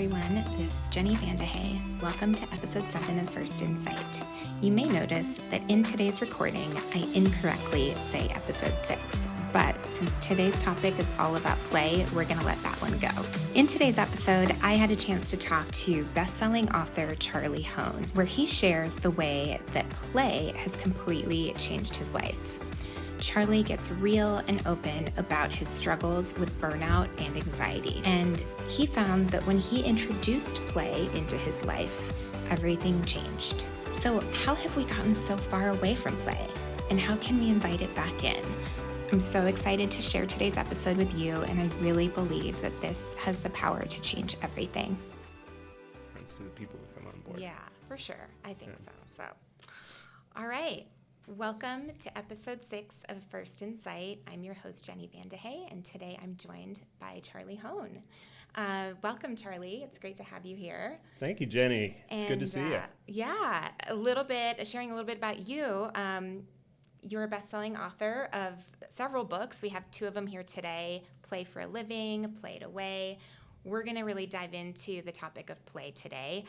everyone. This is Jenny Vandehay. Welcome to episode 7 of First Insight. You may notice that in today's recording, I incorrectly say episode 6. But since today's topic is all about play, we're going to let that one go. In today's episode, I had a chance to talk to best-selling author Charlie Hoehn, where he shares the way that play has completely changed his life. Charlie gets real and open about his struggles with burnout and anxiety. And he found that when he introduced play into his life, everything changed. So how have we gotten so far away from play? And how can we invite it back in? I'm so excited to share today's episode with you, and I really believe that this has the power to change everything. Thanks to the people who come on board. Yeah, for sure. I think so. All right. Welcome to episode 6 of First Insight. I'm your host, Jenny Vandehay, and today I'm joined by Charlie Hoehn. Welcome, Charlie. It's great to have you here. Thank you, Jenny. It's good to see you. Yeah, sharing a little bit about you. You're a best-selling author of several books. We have 2 of them here today, Play for a Living, Play It Away. We're going to really dive into the topic of play today.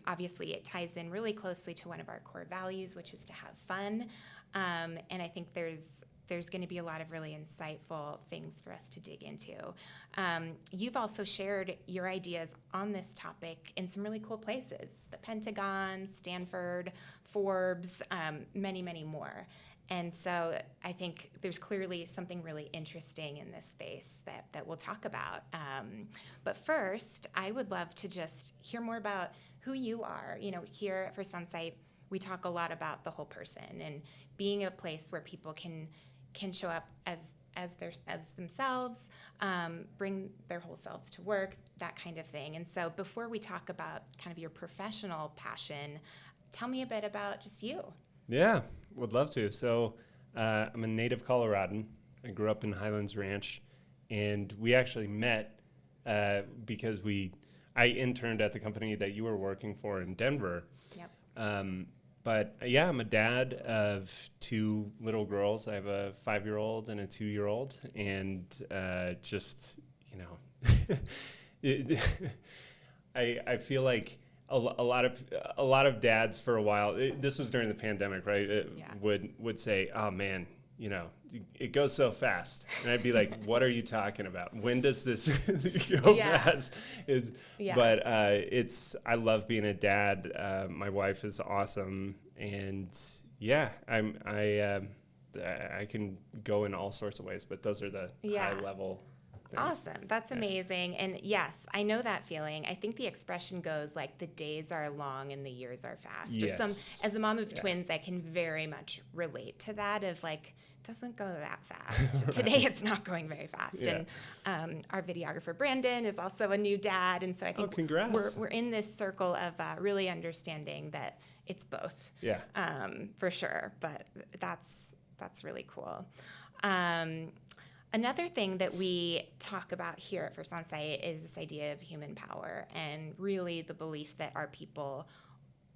Obviously, it ties in really closely to one of our core values, which is to have fun. And I think there's going to be a lot of really insightful things for us to dig into. You've also shared your ideas on this topic in some really cool places, the Pentagon, Stanford, Forbes, many, many more. And so I think there's clearly something really interesting in this space that we'll talk about. But first, I would love to just hear more about who you are. You know, here at First Insight, we talk a lot about the whole person and being a place where people can show up as themselves, bring their whole selves to work, that kind of thing. And so before we talk about kind of your professional passion, tell me a bit about just you. Yeah, would love to. So I'm a native Coloradan. I grew up in Highlands Ranch, and we actually met because I interned at the company that you were working for in Denver. Yep. But yeah, I'm a dad of 2 little girls. I have a 5-year-old and a 2-year-old, and just, you know, I feel like a lot of dads for a while. This was during the pandemic, right? Would say, "Oh man, you know, it goes so fast," and I'd be like, "What are you talking about? When does this go fast?" But I love being a dad. My wife is awesome, and yeah, I can go in all sorts of ways, but those are the high level. Things. Awesome. That's amazing. And yes, I know that feeling. I think the expression goes like the days are long and the years are fast. Yes. As a mom of twins, I can very much relate to that of like, it doesn't go that fast. Right. Today it's not going very fast. Yeah. And our videographer Brandon is also a new dad. And so I think congrats. we're in this circle of really understanding that it's both. Yeah. For sure. But that's really cool. Another thing that we talk about here at First Insight is this idea of human power and really the belief that our people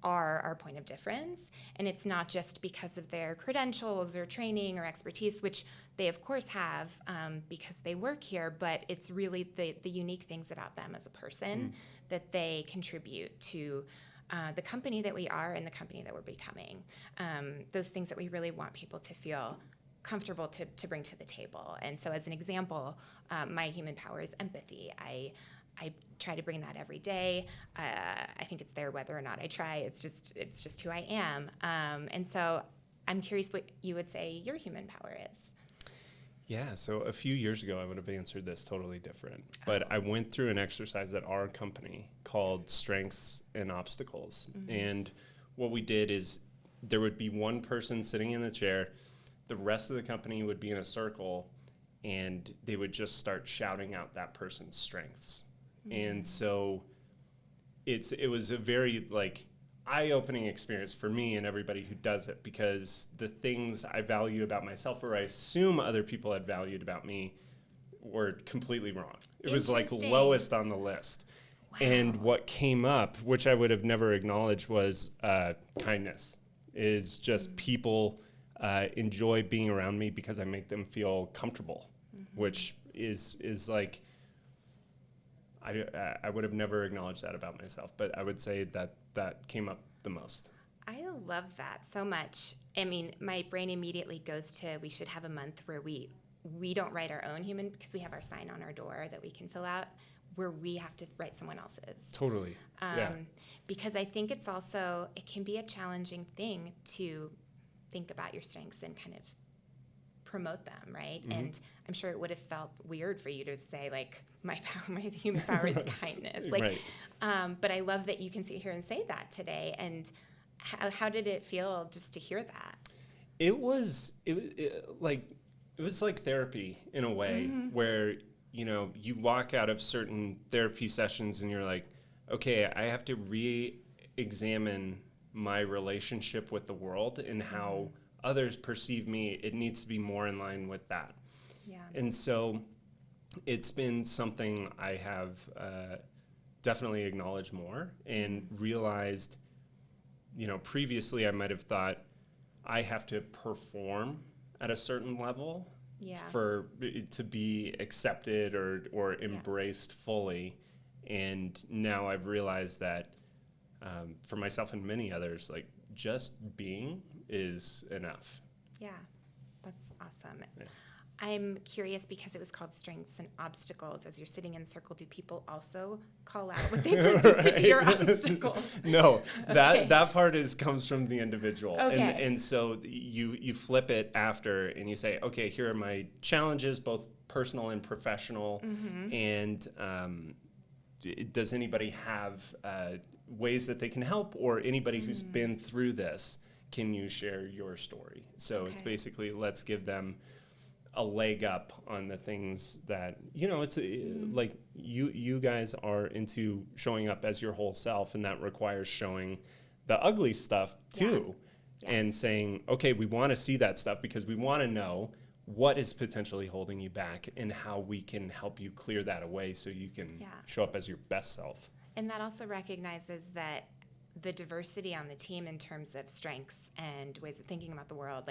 are our point of difference. And it's not just because of their credentials or training or expertise, which they of course have because they work here, but it's really the unique things about them as a person that they contribute to the company that we are and the company that we're becoming. Those things that we really want people to feel comfortable to bring to the table. And so as an example, my human power is empathy. I try to bring that every day. I think it's there whether or not I try. It's just who I am. And so I'm curious what you would say your human power is. Yeah, so a few years ago, I would have answered this totally different. But I went through an exercise at our company called Strengths and Obstacles. Mm-hmm. And what we did is there would be one person sitting in the chair. The rest of the company would be in a circle, and they would just start shouting out that person's strengths. Mm-hmm. And so it was a very eye-opening experience for me and everybody who does it, because the things I value about myself, or I assume other people had valued about me, were completely wrong. It was lowest on the list. Wow. And what came up, which I would have never acknowledged, was kindness. Is just people enjoy being around me because I make them feel comfortable, which is like, I would have never acknowledged that about myself, but I would say that came up the most. I love that so much. I mean, my brain immediately goes to we should have a month where we don't write our own human, because we have our sign on our door that we can fill out, where we have to write someone else's. Totally. Yeah. Because I think it can be a challenging thing to think about your strengths and kind of promote them, right? Mm-hmm. And I'm sure it would have felt weird for you to say, like, my human power is kindness. Like, right. But I love that you can sit here and say that today. And how did it feel just to hear that? It was like therapy in a way, mm-hmm. where, you know, you walk out of certain therapy sessions and you're like, okay, I have to re-examine my relationship with the world and how others perceive me. It needs to be more in line with that. Yeah. And so it's been something I have definitely acknowledged more and realized, you know, previously I might have thought I have to perform at a certain level for it to be accepted or embraced fully. And now I've realized that for myself and many others, like, just being is enough. Yeah, that's awesome. Yeah. I'm curious, because it was called Strengths and Obstacles. As you're sitting in a circle, do people also call out what they perceive to be your obstacles? No, that part comes from the individual. Okay. And so you flip it after and you say, okay, here are my challenges, both personal and professional. Mm-hmm. And does anybody have ways that they can help, or anybody who's been through this, can you share your story? So it's basically, let's give them a leg up on the things that, you know, it's like you guys are into showing up as your whole self, and that requires showing the ugly stuff too. Yeah. And saying, okay, we want to see that stuff because we want to know what is potentially holding you back and how we can help you clear that away so you can show up as your best self. And that also recognizes that the diversity on the team in terms of strengths and ways of thinking about the world,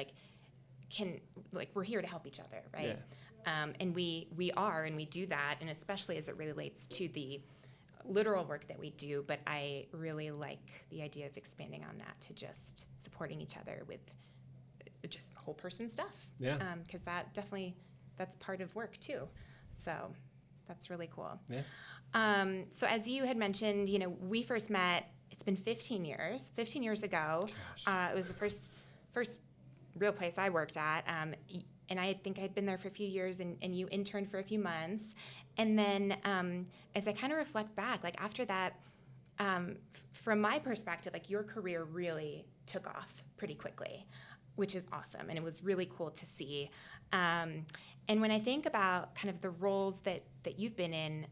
we're here to help each other, right? Yeah. And we are, and we do that, and especially as it relates to the literal work that we do, but I really like the idea of expanding on that to just supporting each other with just whole person stuff. Yeah. Because that's part of work too. So that's really cool. Yeah. So as you had mentioned, you know, we first met, it's been 15 years ago. It was the first real place I worked at. And I think I'd been there for a few years, and you interned for a few months. And then as I kind of reflect back, like after that, from my perspective, like your career really took off pretty quickly, which is awesome. And it was really cool to see. And when I think about kind of the roles that you've been in,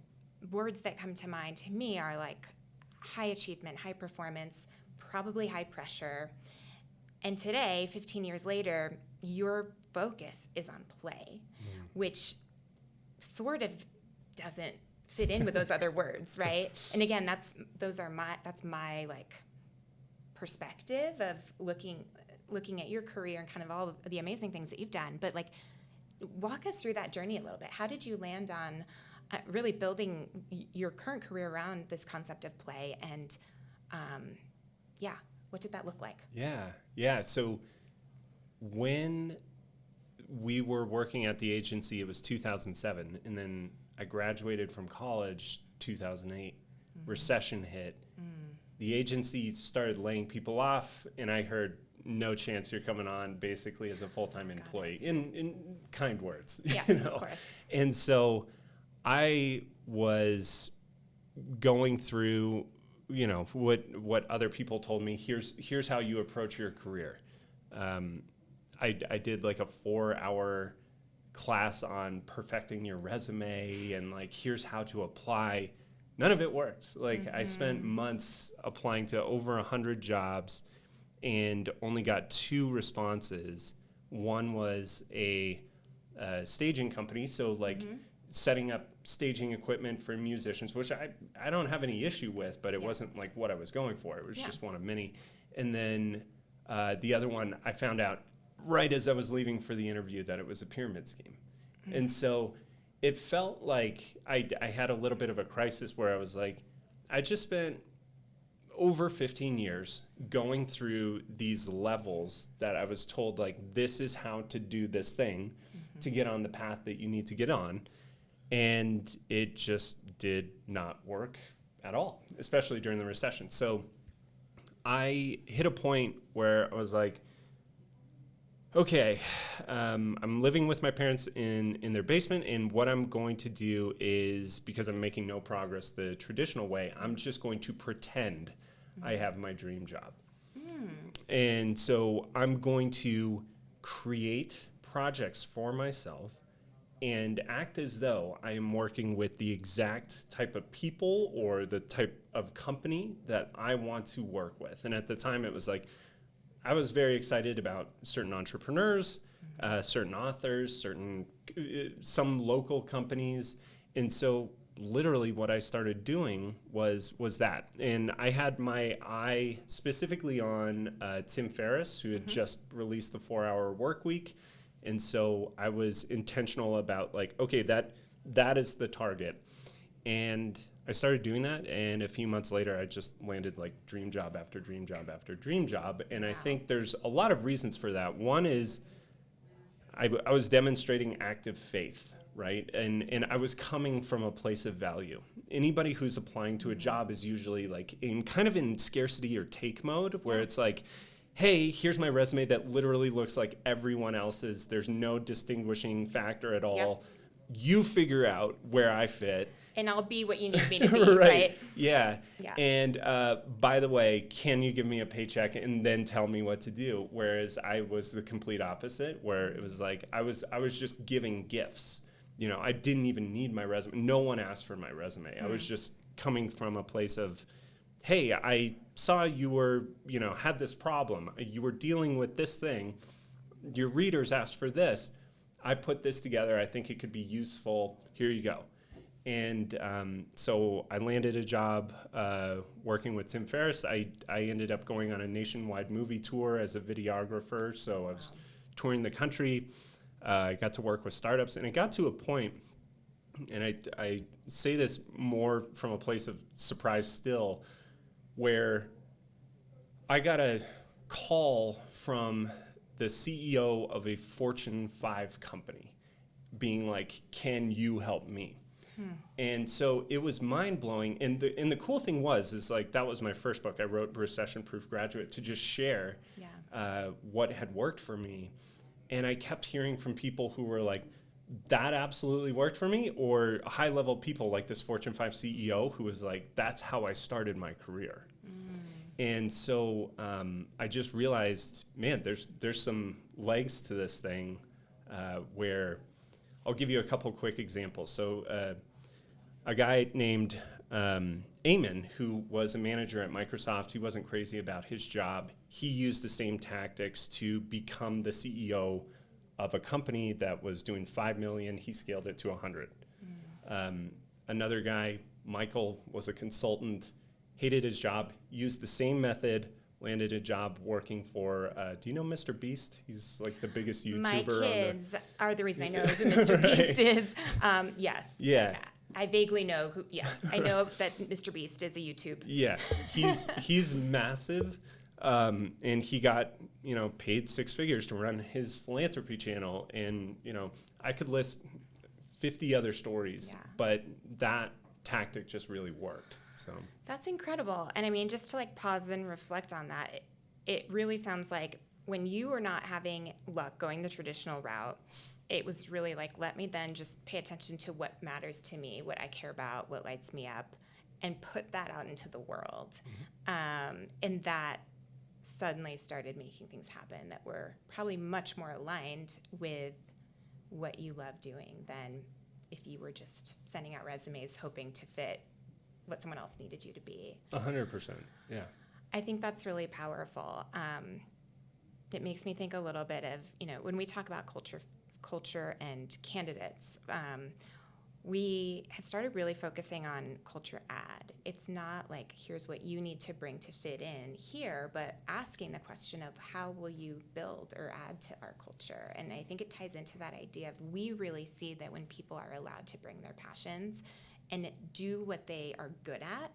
words that come to mind to me are like high achievement, high performance, probably high pressure. And today, 15 years later, your focus is on play, which sort of doesn't fit in with those other words, right? And again, that's my like perspective of looking at your career and kind of all of the amazing things that you've done. But like, walk us through that journey a little bit. How did you land on really building your current career around this concept of play? And what did that look like? Yeah. So when we were working at the agency, it was 2007, and then I graduated from college 2008. Recession hit. The agency started laying people off, and I heard, no chance you're coming on basically as a full-time employee, in kind words. Yeah, you know? Of course. And so I was going through, you know, what other people told me. Here's how you approach your career. I did like a 4-hour class on perfecting your resume, and like, here's how to apply. None of it worked. Like, I spent months applying to over 100 jobs and only got 2 responses. One was a staging company, so like setting up staging equipment for musicians, which I don't have any issue with, but it wasn't like what I was going for. It was just one of many. And then the other one, I found out right as I was leaving for the interview that it was a pyramid scheme. And so it felt like I had a little bit of a crisis where I was like, I just spent over 15 years going through these levels that I was told, like, this is how to do this thing to get on the path that you need to get on. And it just did not work at all, especially during the recession. So I hit a point where I was like, okay, I'm living with my parents in their basement, and what I'm going to do is, because I'm making no progress the traditional way, I'm just going to pretend I have my dream job. And so I'm going to create projects for myself and act as though I am working with the exact type of people or the type of company that I want to work with. And at the time, it was like, I was very excited about certain entrepreneurs, certain authors, some local companies. And so literally what I started doing was that. And I had my eye specifically on Tim Ferriss, who had just released the 4-Hour Workweek. And so I was intentional about, like, okay, that is the target. And I started doing that, and a few months later, I just landed like dream job after dream job after dream job. And I think there's a lot of reasons for that. One is I was demonstrating active faith, right? And I was coming from a place of value. Anybody who's applying to a job is usually like in scarcity or take mode, where it's like, hey, here's my resume that literally looks like everyone else's. There's no distinguishing factor at all. Yep. You figure out where I fit. And I'll be what you need me to be, right? Yeah. Yeah. And by the way, can you give me a paycheck and then tell me what to do? Whereas I was the complete opposite, where it was like I was just giving gifts. You know, I didn't even need my resume. No one asked for my resume. I was just coming from a place of, hey, I saw you were, had this problem. You were dealing with this thing. Your readers asked for this. I put this together. I think it could be useful. Here you go. And so I landed a job working with Tim Ferriss. I ended up going on a nationwide movie tour as a videographer. So I was touring the country. I got to work with startups. And it got to a point, and I say this more from a place of surprise still, where I got a call from the CEO of a Fortune 5 company being like, can you help me? And so it was mind-blowing. And the cool thing is like, that was my first book. I wrote Recession Proof Graduate to just share what had worked for me. And I kept hearing from people who were like, that absolutely worked for me, or high-level people like this Fortune 5 CEO who was like, that's how I started my career. And so I just realized, man, there's some legs to this thing where I'll give you a couple quick examples. So a guy named Eamon, who was a manager at Microsoft, he wasn't crazy about his job. He used the same tactics to become the CEO of a company that was doing 5 million. He scaled it to 100. Another guy, Michael, was a consultant, hated his job, used the same method, landed a job working for, do you know Mr. Beast? He's like the biggest YouTuber. My kids are the reason I know who Mr. Beast is. Yes. Yeah. I vaguely know who, yes. I know that Mr. Beast is a YouTube. Yeah. He's massive. And he got, paid 6 figures to run his philanthropy channel. And, I could list 50 other stories, but that tactic just really worked. So that's incredible. And I mean, just to like pause and reflect on that, it really sounds like when you were not having luck going the traditional route, it was really like, let me then just pay attention to what matters to me, what I care about, what lights me up, and put that out into the world. And that suddenly started making things happen that were probably much more aligned with what you love doing than if you were just sending out resumes hoping to fit what someone else needed you to be. 100%, yeah. I think that's really powerful. It makes me think a little bit of, when we talk about culture and candidates, we have started really focusing on culture add. It's not like, here's what you need to bring to fit in here, but asking the question of how will you build or add to our culture? And I think it ties into that idea of we really see that when people are allowed to bring their passions and do what they are good at,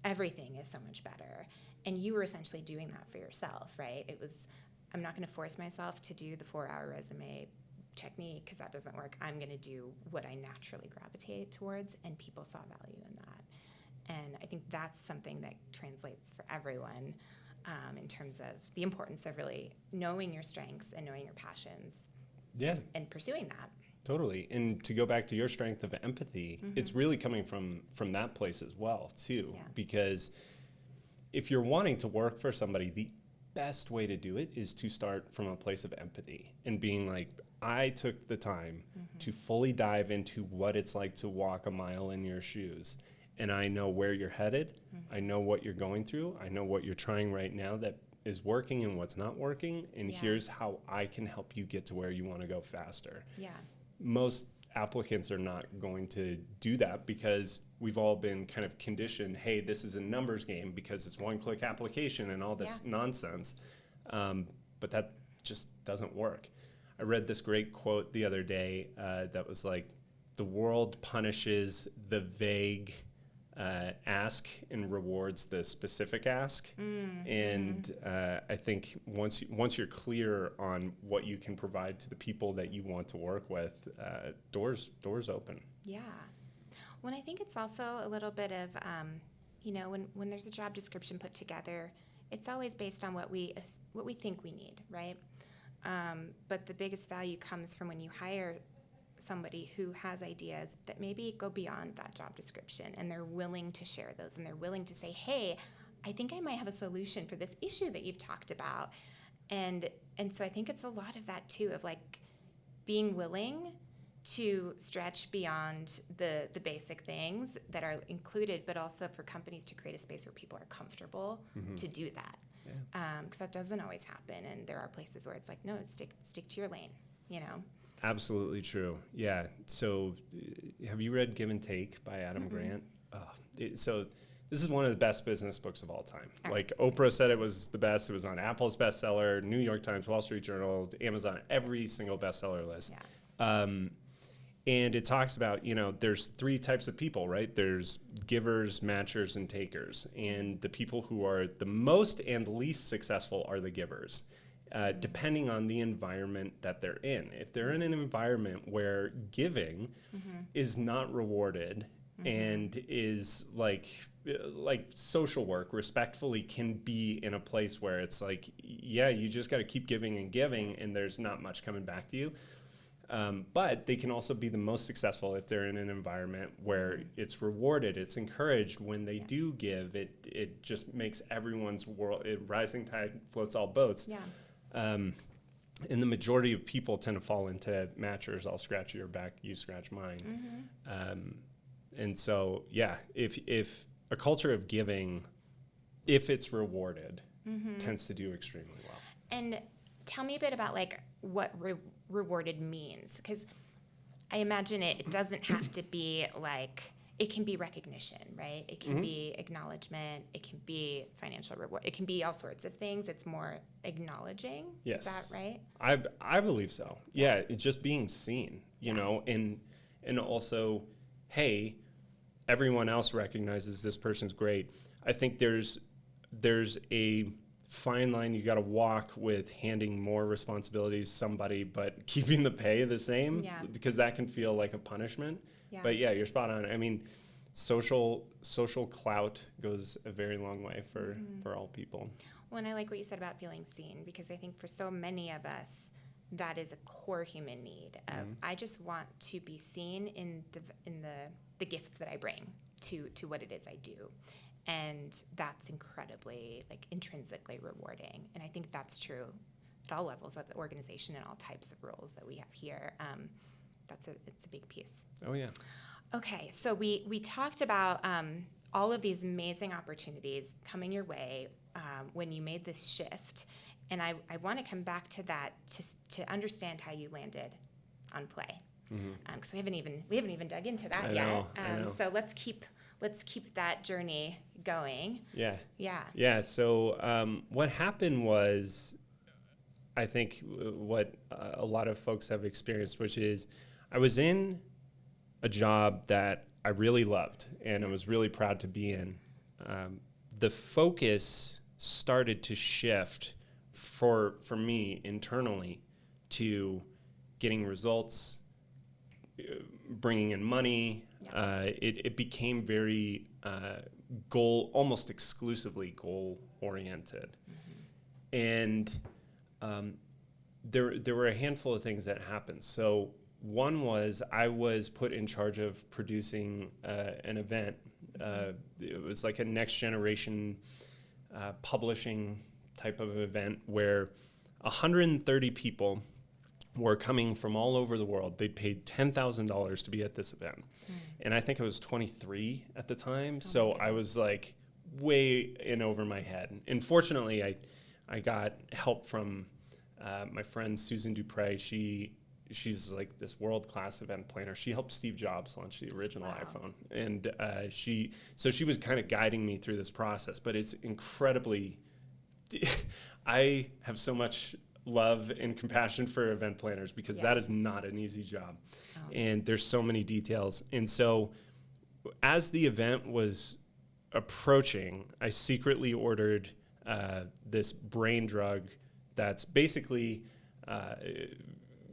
everything is so much better. And you were essentially doing that for yourself, right? It was, I'm not going to force myself to do the 4-hour resume technique because that doesn't work. I'm going to do what I naturally gravitate towards, and people saw value in that. And I think that's something that translates for everyone in terms of the importance of really knowing your strengths and knowing your passions. Yeah. And pursuing that. Totally. And to go back to your strength of empathy, it's really coming from that place as well, too. Yeah. Because if you're wanting to work for somebody, the best way to do it is to start from a place of empathy and being like, I took the time to fully dive into what it's like to walk a mile in your shoes. And I know where you're headed. I know what you're going through. I know what you're trying right now that is working and what's not working. And here's how I can help you get to where you want to go faster. Yeah. Most applicants are not going to do that because we've all been kind of conditioned, hey, this is a numbers game because it's one-click application and all this nonsense. But that just doesn't work. I read this great quote the other day that was like, the world punishes the vague ask and rewards the specific ask. And I think once you're clear on what you can provide to the people that you want to work with, doors open. Yeah. Well, I think it's also a little bit of, when there's a job description put together, it's always based on what we think we need, right? But the biggest value comes from when you hire somebody who has ideas that maybe go beyond that job description, and they're willing to share those, and they're willing to say, hey, I think I might have a solution for this issue that you've talked about. And so I think it's a lot of that too, of like being willing to stretch beyond the basic things that are included, but also for companies to create a space where people are comfortable to do that. Because that doesn't always happen, and there are places where it's like, no, stick to your lane, Absolutely true. Yeah. So have you read Give and Take by Adam Grant? So this is one of the best business books of all time. Like Oprah said it was the best. It was on Apple's bestseller, New York Times, Wall Street Journal, Amazon, every single bestseller list. Yeah. And it talks about, there's 3 types of people, right? There's givers, matchers, and takers. And the people who are the most and least successful are the givers. Depending on the environment that they're in. If they're in an environment where giving is not rewarded and is like social work respectfully can be in a place where it's like, yeah, you just got to keep giving and there's not much coming back to you. But they can also be the most successful if they're in an environment where it's rewarded, it's encouraged when they do give. It just makes everyone's world, rising tide floats all boats. Yeah. And the majority of people tend to fall into matchers. I'll scratch your back, you scratch mine. And so, yeah, if a culture of giving, if it's rewarded, tends to do extremely well. And tell me a bit about like what rewarded means, because I imagine it doesn't have to be like, it can be recognition, right? It can be acknowledgement. It can be financial reward. It can be all sorts of things. It's more acknowledging. Yes. Is that right? I believe so. Yeah, it's just being seen, you know, and also, hey, everyone else recognizes this person's great. I think there's a fine line you got to walk with handing more responsibilities to somebody but keeping the pay the same, because that can feel like a punishment. Yeah. But yeah, you're spot on. I mean, social clout goes a very long way for all people. Well, and I like what you said about feeling seen, because I think for so many of us, that is a core human need of I just want to be seen in the gifts that I bring to what it is I do. And that's incredibly intrinsically rewarding. And I think that's true at all levels of the organization and all types of roles that we have here. It's a big piece. Oh yeah. Okay, so we talked about all of these amazing opportunities coming your way when you made this shift, and I want to come back to that to understand how you landed on Play. because we haven't even dug into that I yet. know, I know. So let's keep that journey going. Yeah. Yeah. Yeah. So what happened was, I think what a lot of folks have experienced, which is I was in a job that I really loved and I was really proud to be in. The focus started to shift for me internally to getting results, bringing in money. Yeah. It became very almost exclusively goal oriented. And there were a handful of things that happened. So one was I was put in charge of producing an event. It was like a next generation publishing type of event where 130 people were coming from all over the world. They paid $10,000 to be at this event. And I think I was 23 at the time. So I was like way in over my head. And fortunately, I got help from my friend Susan Dupre. She's like this world-class event planner. She helped Steve Jobs launch the original iPhone. And she was kind of guiding me through this process, but it's incredibly, I have so much love and compassion for event planners because that is not an easy job. And there's so many details. And so as the event was approaching, I secretly ordered this brain drug that's basically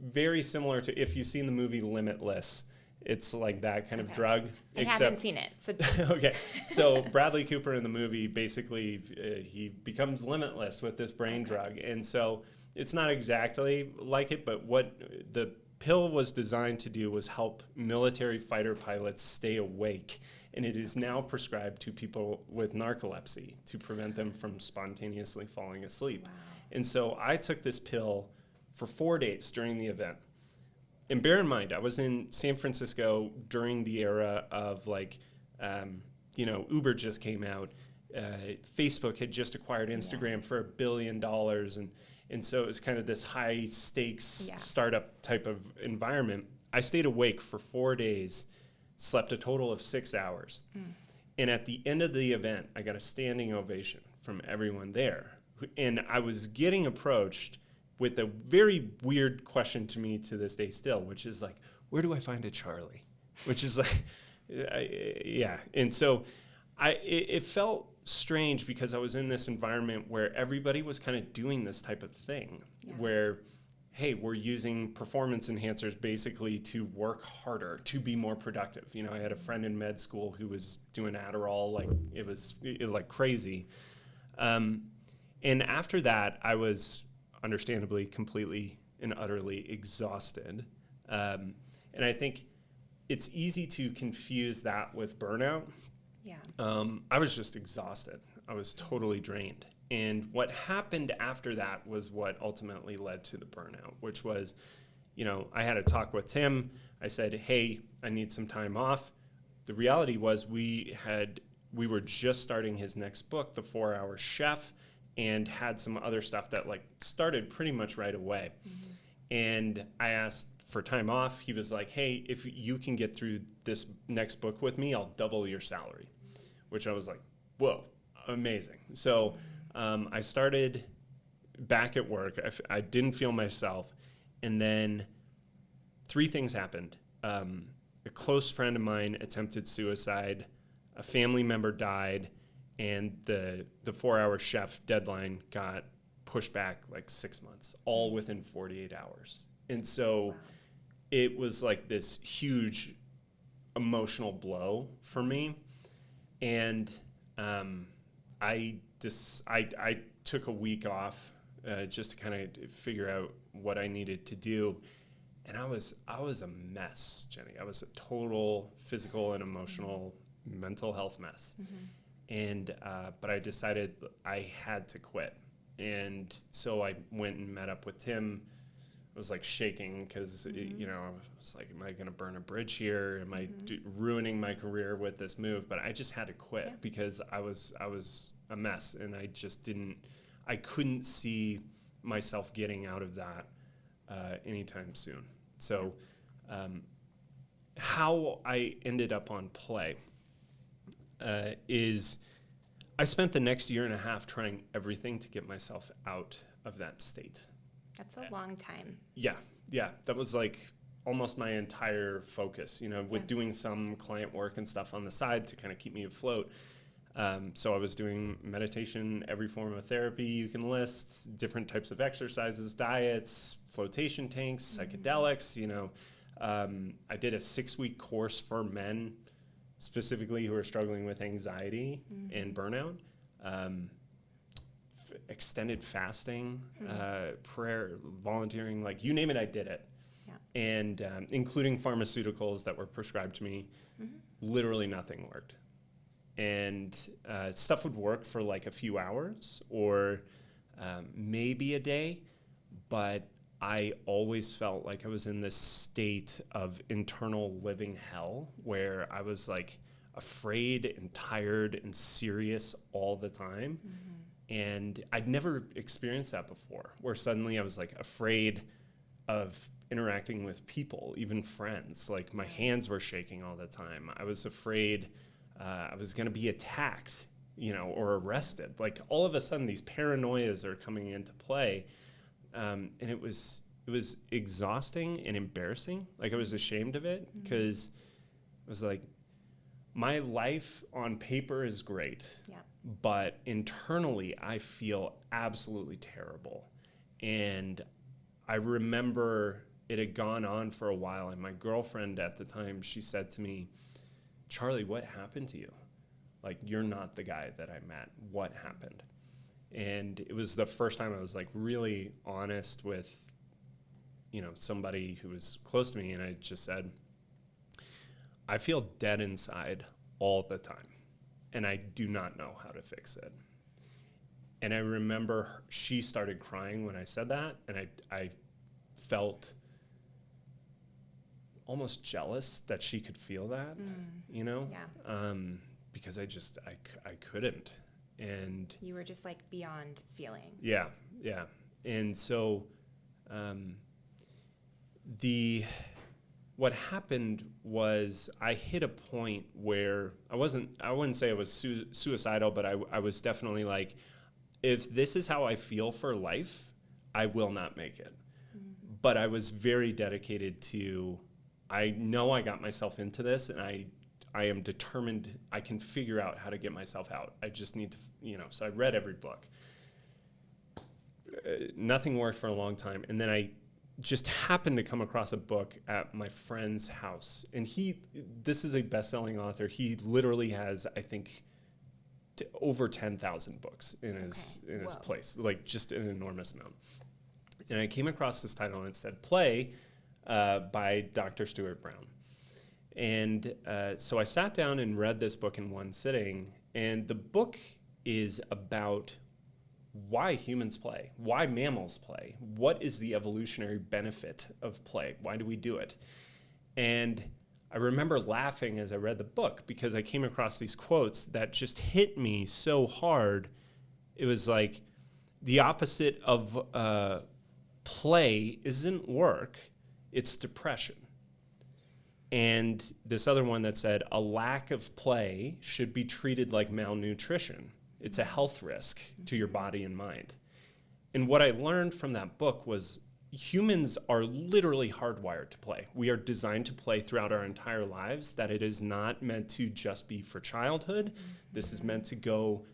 very similar to, if you've seen the movie Limitless, it's like that kind of drug. I haven't seen it. So okay. So Bradley Cooper in the movie, basically, he becomes limitless with this brain drug. And so it's not exactly like it, but what the pill was designed to do was help military fighter pilots stay awake. And it is now prescribed to people with narcolepsy to prevent them from spontaneously falling asleep. Wow. And so I took this pill for 4 days during the event. And bear in mind, I was in San Francisco during the era of Uber just came out. Facebook had just acquired Instagram for $1 billion. And so it was kind of this high stakes startup type of environment. I stayed awake for 4 days, slept a total of 6 hours. And at the end of the event, I got a standing ovation from everyone there. And I was getting approached with a very weird question to me to this day still, which is like, where do I find a Charlie? Which is like, yeah. And so it felt strange because I was in this environment where everybody was kind of doing this type of thing where, hey, we're using performance enhancers basically to work harder, to be more productive. You know, I had a friend in med school who was doing Adderall, like it was like crazy. And after that, I was understandably completely and utterly exhausted. And I think it's easy to confuse that with burnout. Yeah. I was just exhausted. I was totally drained. And what happened after that was what ultimately led to the burnout, which was, I had a talk with Tim. I said, hey, I need some time off. The reality was we were just starting his next book, The 4-Hour Chef, and had some other stuff that started pretty much right away. And I asked for time off. He was like, hey, if you can get through this next book with me, I'll double your salary, which I was like, whoa, amazing. So I started back at work. I didn't feel myself. And then 3 things happened. A close friend of mine attempted suicide. A family member died. And the 4-Hour Chef deadline got pushed back 6 months, all within 48 hours. And so it was like this huge emotional blow for me. And I took a week off just to kind of figure out what I needed to do. And I was a mess, Jenny. I was a total physical and emotional mental health mess. And but I decided I had to quit. And so I went and met up with Tim. I was shaking because, I was like, am I going to burn a bridge here? Am I ruining my career with this move? But I just had to quit because I was a mess, and I couldn't see myself getting out of that anytime soon. So how I ended up on play is I spent the next year and a half trying everything to get myself out of that state. That's a long time. Yeah. That was like almost my entire focus, with doing some client work and stuff on the side to kind of keep me afloat. So I was doing meditation, every form of therapy you can list, different types of exercises, diets, flotation tanks, psychedelics, I did a 6-week course for men specifically who are struggling with anxiety and burnout. Extended fasting, prayer, volunteering, like you name it, I did it. Yeah. And including pharmaceuticals that were prescribed to me, literally nothing worked. And stuff would work for like a few hours or maybe a day, but I always felt like I was in this state of internal living hell where I was like afraid and tired and serious all the time. And I'd never experienced that before, where suddenly I was like afraid of interacting with people, even friends. Like my hands were shaking all the time. I was afraid I was going to be attacked, or arrested. Like all of a sudden these paranoias are coming into play. And it was exhausting and embarrassing. Like I was ashamed of it because it was like, my life on paper is great, but internally I feel absolutely terrible. And I remember it had gone on for a while, and my girlfriend at the time, she said to me, Charlie, what happened to you? Like, you're not the guy that I met. What happened? And it was the first time I was like really honest with, somebody who was close to me. And I just said, I feel dead inside all the time, and I do not know how to fix it. And I remember she started crying when I said that, and I felt almost jealous that she could feel that, because I couldn't. And you were just like beyond feeling. Yeah. And so what happened was I hit a point where I wouldn't say I was suicidal, but I was definitely like, if this is how I feel for life, I will not make it. But I was very dedicated to, I know I got myself into this, and I am determined I can figure out how to get myself out. I just need to, so I read every book. Nothing worked for a long time. And then I just happened to come across a book at my friend's house. And this is a best-selling author. He literally has, I think, over 10,000 books in his place, like just an enormous amount. And I came across this title, and it said Play by Dr. Stuart Brown. And so I sat down and read this book in one sitting, and the book is about why humans play, why mammals play, what is the evolutionary benefit of play, why do we do it? And I remember laughing as I read the book because I came across these quotes that just hit me so hard. It was like the opposite of play isn't work, it's depression. And this other one that said a lack of play should be treated like malnutrition. It's a health risk to your body and mind. And what I learned from that book was humans are literally hardwired to play. We are designed to play throughout our entire lives, that it is not meant to just be for childhood. This is meant to go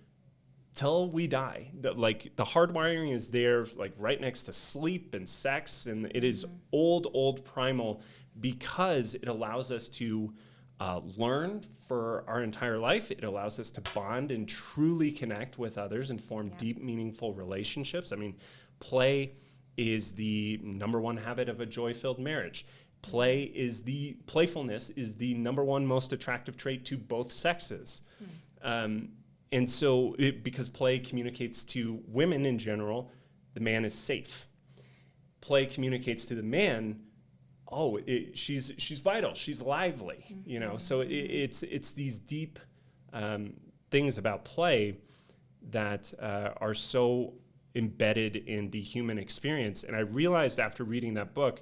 till we die. The hardwiring is there, like right next to sleep and sex, and it is old primal because it allows us to learn for our entire life. It allows us to bond and truly connect with others and form deep, meaningful relationships. I mean, play is the number one habit of a joy-filled marriage. Playfulness is the number one most attractive trait to both sexes. And so because play communicates to women in general, the man is safe. Play communicates to the man, she's vital, she's lively, So it's these deep things about play that are so embedded in the human experience. And I realized after reading that book,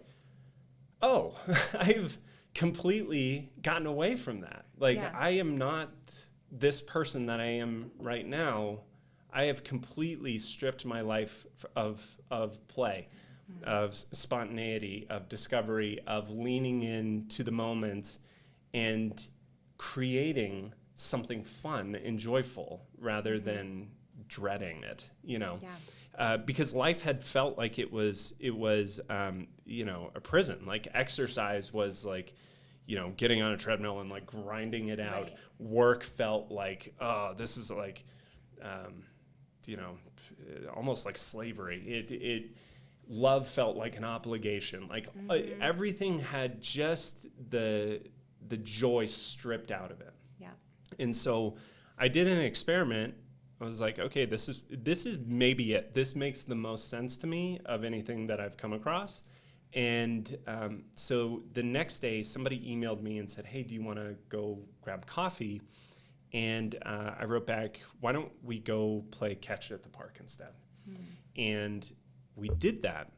oh, I've completely gotten away from that. Like, Yeah. I am not this person that I am right now. I have completely stripped my life of play, of spontaneity, of discovery, of leaning into the moment and creating something fun and joyful rather than dreading it, Yeah. because life had felt like it was a prison. Like exercise was like, getting on a treadmill and like grinding it out. Right. Work felt like, oh, this is like, you know, almost like slavery. Love felt like an obligation. Like everything had just the joy stripped out of it. Yeah. And so I did an experiment. I was like, okay, this is maybe it. This makes the most sense to me of anything that I've come across. And so the next day, somebody emailed me and said, hey, do you want to go grab coffee? And I wrote back, why don't we go play catch at the park instead? And we did that.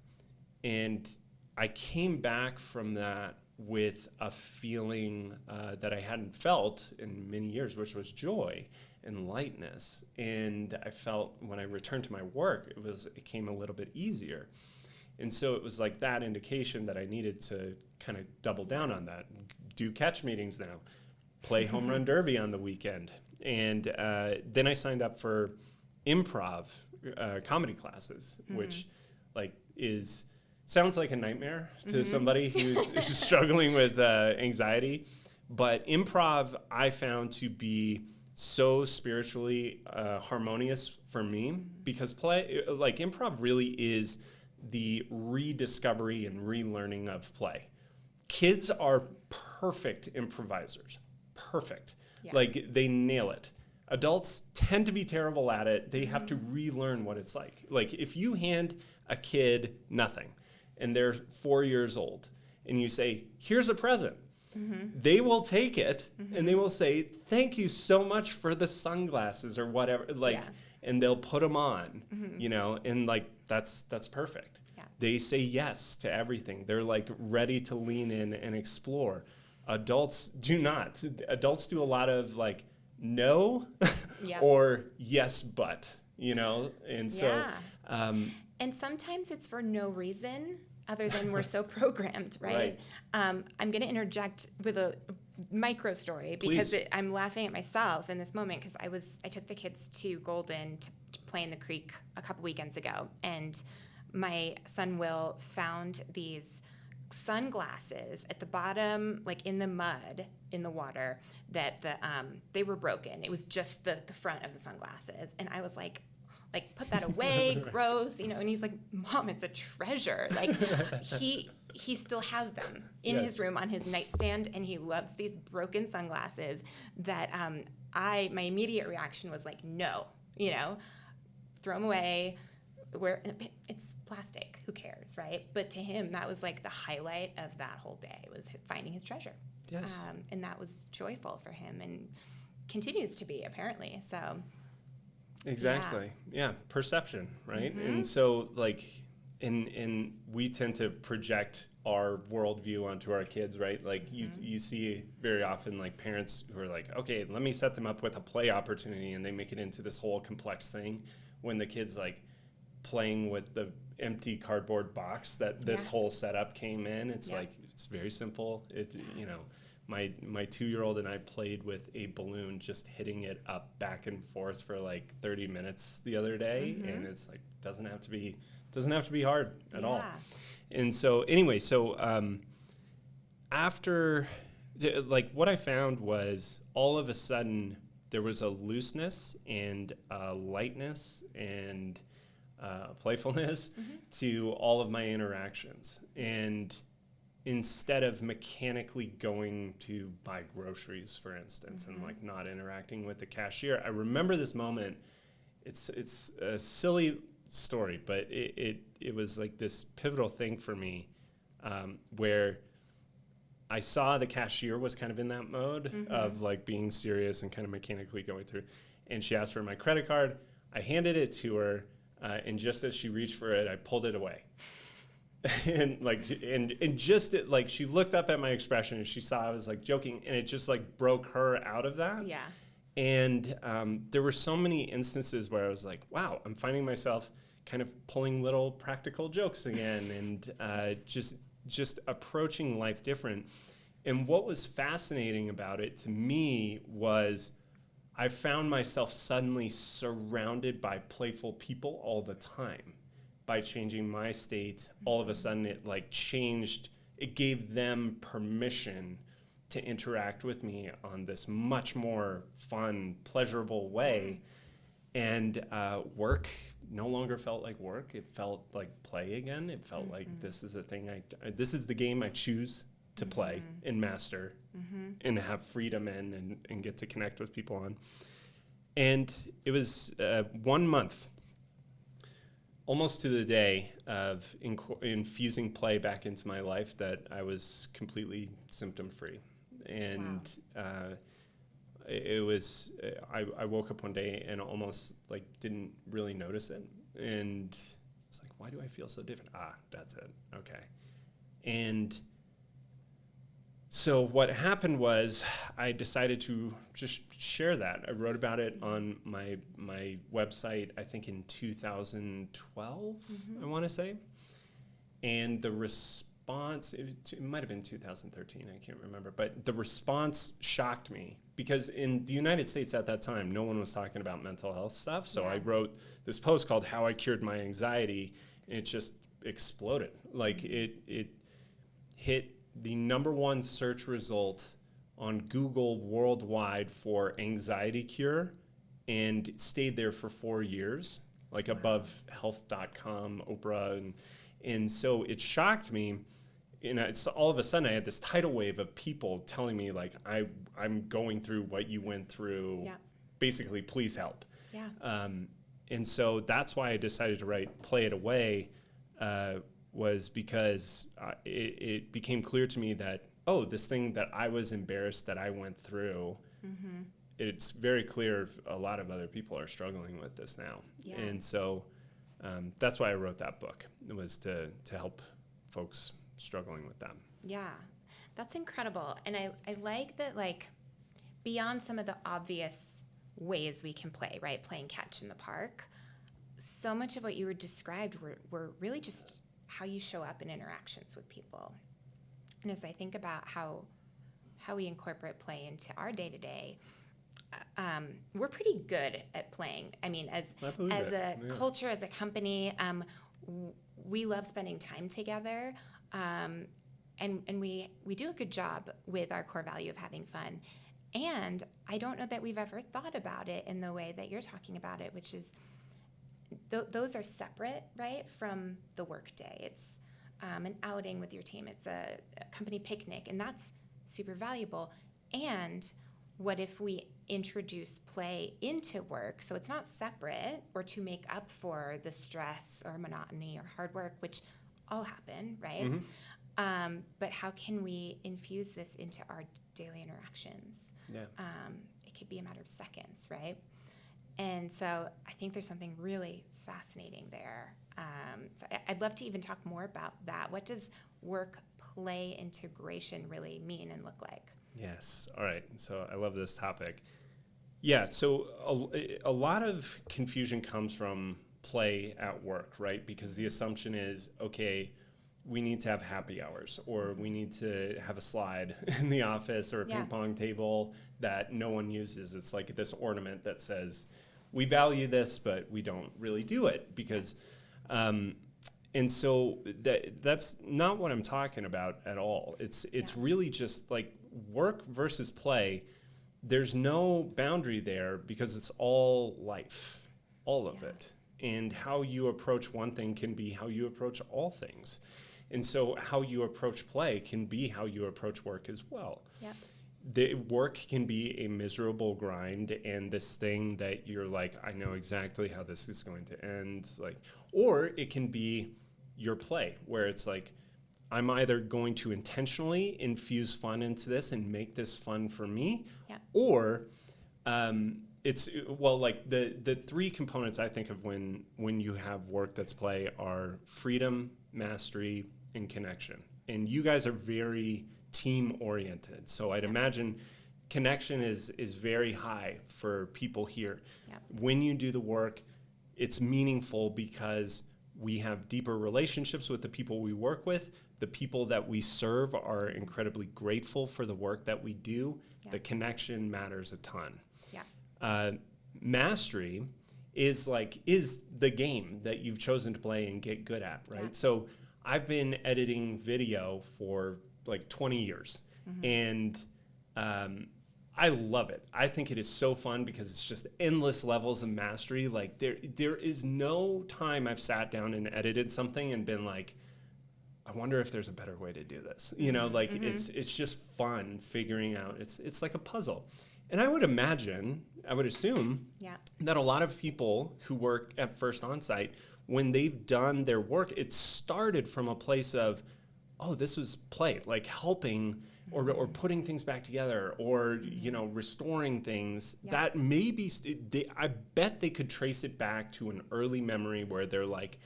And I came back from that with a feeling that I hadn't felt in many years, which was joy and lightness. And I felt when I returned to my work, it came a little bit easier. And so it was like that indication that I needed to kind of double down on that, do catch meetings now, play home run derby on the weekend. And then I signed up for improv comedy classes, which like sounds like a nightmare to somebody who's struggling with anxiety. But improv I found to be so spiritually harmonious for me because improv really is the rediscovery and relearning of play. Kids are perfect improvisers. Perfect. Yeah. Like they nail it. Adults tend to be terrible at it. They have to relearn what it's like. Like if you hand a kid nothing and they're 4 years old and you say, here's a present, they will take it and they will say, thank you so much for the sunglasses or whatever. And they'll put them on, and like, that's perfect. Yeah. They say yes to everything. They're like ready to lean in and explore. Adults do not. Adults do a lot of like, no, or yes, but, and so. And sometimes it's for no reason other than we're so programmed, right? I'm going to interject with a micro story because I'm laughing at myself in this moment because I took the kids to Golden to play in the creek a couple weekends ago, and my son Will found these sunglasses at the bottom, like in the mud, in the water, that they were broken. It was just the front of the sunglasses. And I was like, put that away, gross, and he's like, Mom, it's a treasure. Like he still has them in his room on his nightstand, and he loves these broken sunglasses that my immediate reaction was like, no, throw them away. Where it's plastic, who cares, right? But to him, that was like the highlight of that whole day was finding his treasure. Yes. And that was joyful for him and continues to be apparently. So. Exactly. Yeah. Perception, right? And so and we tend to project our worldview onto our kids, right? Like you see very often like parents who are like, okay, let me set them up with a play opportunity, and they make it into this whole complex thing when the kid's like playing with the empty cardboard box that this whole setup came in. It's like, it's very simple. My 2-year-old and I played with a balloon, just hitting it up back and forth for like 30 minutes the other day, and it's like doesn't have to be hard at all. And so anyway, after like what I found was all of a sudden there was a looseness and a lightness and playfulness to all of my interactions. And instead of mechanically going to buy groceries, for instance, and like not interacting with the cashier, I remember this moment. It's a silly story, but it was like this pivotal thing for me, where I saw the cashier was kind of in that mode of like being serious and kind of mechanically going through. And she asked for my credit card. I handed it to her, and just as she reached for it, I pulled it away. and like, and just like, she looked up at my expression and she saw I was like joking, and it just like broke her out of that. Yeah. And there were so many instances where I was like, wow, I'm finding myself kind of pulling little practical jokes again, and just approaching life different. And what was fascinating about it to me was I found myself suddenly surrounded by playful people all the time. By changing my state, all of a sudden it like changed, it gave them permission to interact with me on this much more fun, pleasurable way. And work no longer felt like work. It felt like play again. It felt like this is a thing this is the game I choose to play and master and have freedom in, and get to connect with people on. And it was 1 month, almost to the day, of infusing play back into my life, that I was completely symptom free. And it was, I woke up one day and almost like didn't really notice it. And it's like, why do I feel so different? That's it. Okay. And so what happened was I decided to just share that. I wrote about it on my website, I think in 2012, I want to say. And the response, it might have been 2013, I can't remember, but the response shocked me, because in the United States at that time, no one was talking about mental health stuff. So I wrote this post called How I Cured My Anxiety, and it just exploded. Like it hit the #1 search result on Google worldwide for anxiety cure, and it stayed there for 4 years, like above health.com, Oprah. And so it shocked me. And it's all of a sudden I had this tidal wave of people telling me like, I'm going through what you went through. Yeah. Basically, please help. Yeah. And so that's why I decided to write Play It Away, was because it became clear to me that, this thing that I was embarrassed that I went through, it's very clear a lot of other people are struggling with this now. Yeah. And so that's why I wrote that book. It was to help folks struggling with that. Yeah, that's incredible. And I like that, like, beyond some of the obvious ways we can play, right? Playing catch in the park, so much of what you were described were really just how you show up in interactions with people. And as I think about how we incorporate play into our day-to-day, we're pretty good at playing. I mean, as a culture, as a company, we love spending time together, and we do a good job with our core value of having fun. And I don't know that we've ever thought about it in the way that you're talking about it, which is those are separate, right, from the work day. It's an outing with your team. It's a company picnic, and that's super valuable. And what if we introduce play into work, so it's not separate or to make up for the stress or monotony or hard work, which all happen, right? But how can we infuse this into our daily interactions? Yeah. It could be a matter of seconds, right? And so I think there's something really fascinating there. So I'd love to even talk more about that. What does work-play integration really mean and look like? Yes. All right. So I love this topic. Yeah. So a lot of confusion comes from play at work, right? Because the assumption is, okay, we need to have happy hours, or we need to have a slide in the office, or a ping pong table that no one uses. It's like this ornament that says, we value this, but we don't really do it because, and so that's not what I'm talking about at all. It's really just like work versus play. There's no boundary there because it's all life, all of it. And how you approach one thing can be how you approach all things. And so how you approach play can be how you approach work as well. Yeah. The work can be a miserable grind and this thing that you're like, I know exactly how this is going to end. Like, or it can be your play where it's like, I'm either going to intentionally infuse fun into this and make this fun for me, or it's, well, like the three components I think of when you have work that's play are freedom, mastery, and connection. And you guys are very team oriented. So I'd imagine connection is very high for people here. Yep. When you do the work, it's meaningful because we have deeper relationships with the people we work with. The people that we serve are incredibly grateful for the work that we do. Yeah. The connection matters a ton. Yeah. Mastery is the game that you've chosen to play and get good at, right? Yeah. So I've been editing video for like 20 years, and I love it. I think it is so fun because it's just endless levels of mastery. Like there is no time I've sat down and edited something and been like, I wonder if there's a better way to do this. You know, like it's just fun figuring out. It's like a puzzle. And I would assume Yeah. that a lot of people who work at First Onsite, when they've done their work, it started from a place of, oh, this was play, like helping or putting things back together or, you know, restoring things. Yeah. That maybe, I bet they could trace it back to an early memory where they're like,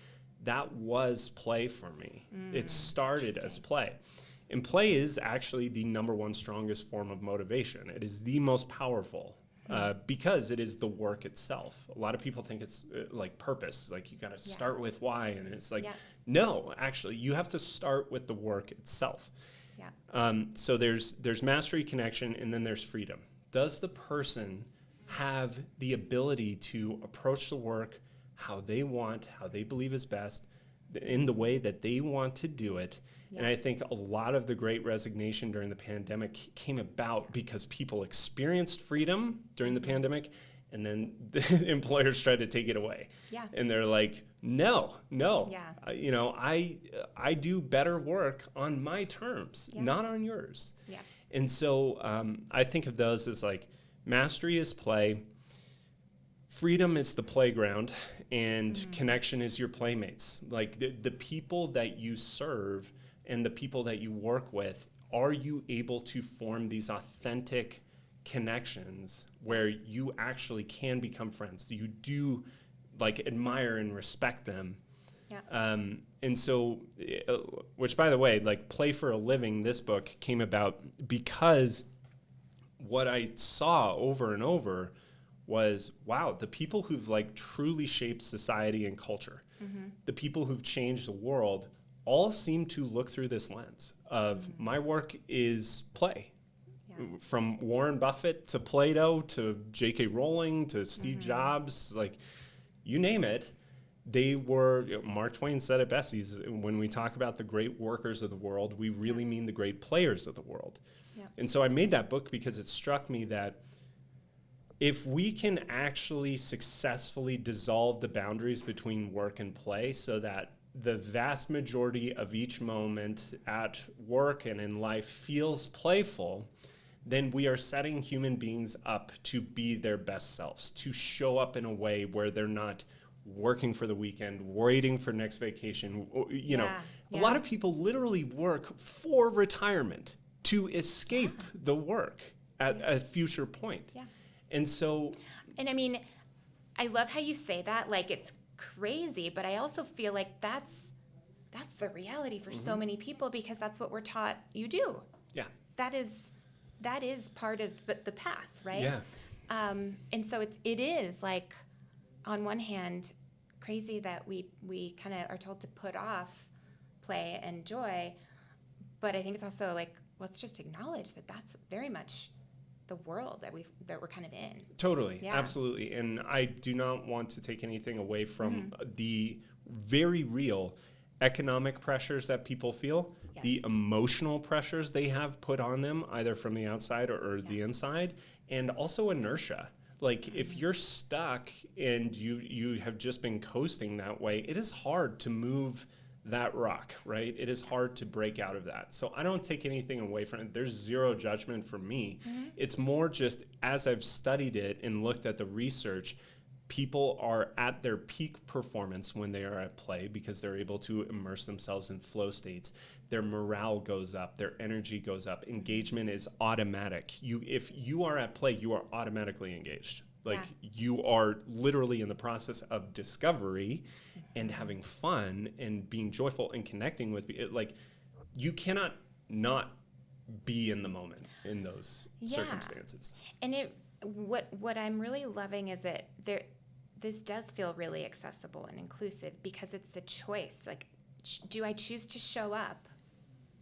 that was play for me. It started as play. And play is actually the number one strongest form of motivation. It is the most powerful because it is the work itself. A lot of people think it's like purpose, like you got to start with why, and it's like, no, actually, you have to start with the work itself. Yeah. So there's mastery, connection, and then there's freedom. Does the person have the ability to approach the work how they want, how they believe is best, in the way that they want to do it? And I think a lot of the great resignation during the pandemic came about because people experienced freedom during the pandemic, and then the employers tried to take it away. Yeah. And they're like, no. Yeah. You know, I do better work on my terms, not on yours. Yeah. And so I think of those as like mastery is play, freedom is the playground, and connection is your playmates. Like the people that you serve and the people that you work with, are you able to form these authentic connections where you actually can become friends? You do like admire and respect them. Yeah. And so, which by the way, like Play for a Living, this book came about because what I saw over and over was, wow, the people who've like truly shaped society and culture, the people who've changed the world, all seem to look through this lens of my work is play. Yeah. From Warren Buffett to Plato to J.K. Rowling to Steve Jobs, like you name it, they were, Mark Twain said it best, when we talk about the great workers of the world, we really mean the great players of the world. Yeah. And so I made that book because it struck me that if we can actually successfully dissolve the boundaries between work and play so that the vast majority of each moment at work and in life feels playful, then we are setting human beings up to be their best selves, to show up in a way where they're not working for the weekend, waiting for next vacation. You know, a lot of people literally work for retirement to escape the work at a future point. Yeah. And so, And I mean, I love how you say that, like it's crazy, but I also feel like that's the reality for so many people because that's what we're taught you do. yeah. That is part of the path, right? Yeah. And so it is like, on one hand, crazy that we kind of are told to put off play and joy, but I think it's also like, let's just acknowledge that that's very much the world that we're kind of in. Totally, Yeah. absolutely. And I do not want to take anything away from the very real economic pressures that people feel, Yes. the emotional pressures they have put on them, either from the outside or the inside, and also inertia. Like if you're stuck and you have just been coasting that way, it is hard to move that rock, right? It is hard to break out of that. So I don't take anything away from it. There's zero judgment from me. It's more just as I've studied it and looked at the research, people are at their peak performance when they are at play because they're able to immerse themselves in flow states. Their morale goes up, their energy goes up. Engagement is automatic. If you are at play, you are automatically engaged. Like you are literally in the process of discovery and having fun and being joyful and connecting with it. Like you cannot not be in the moment in those circumstances. And what I'm really loving is that this does feel really accessible and inclusive because it's a choice. Like, do I choose to show up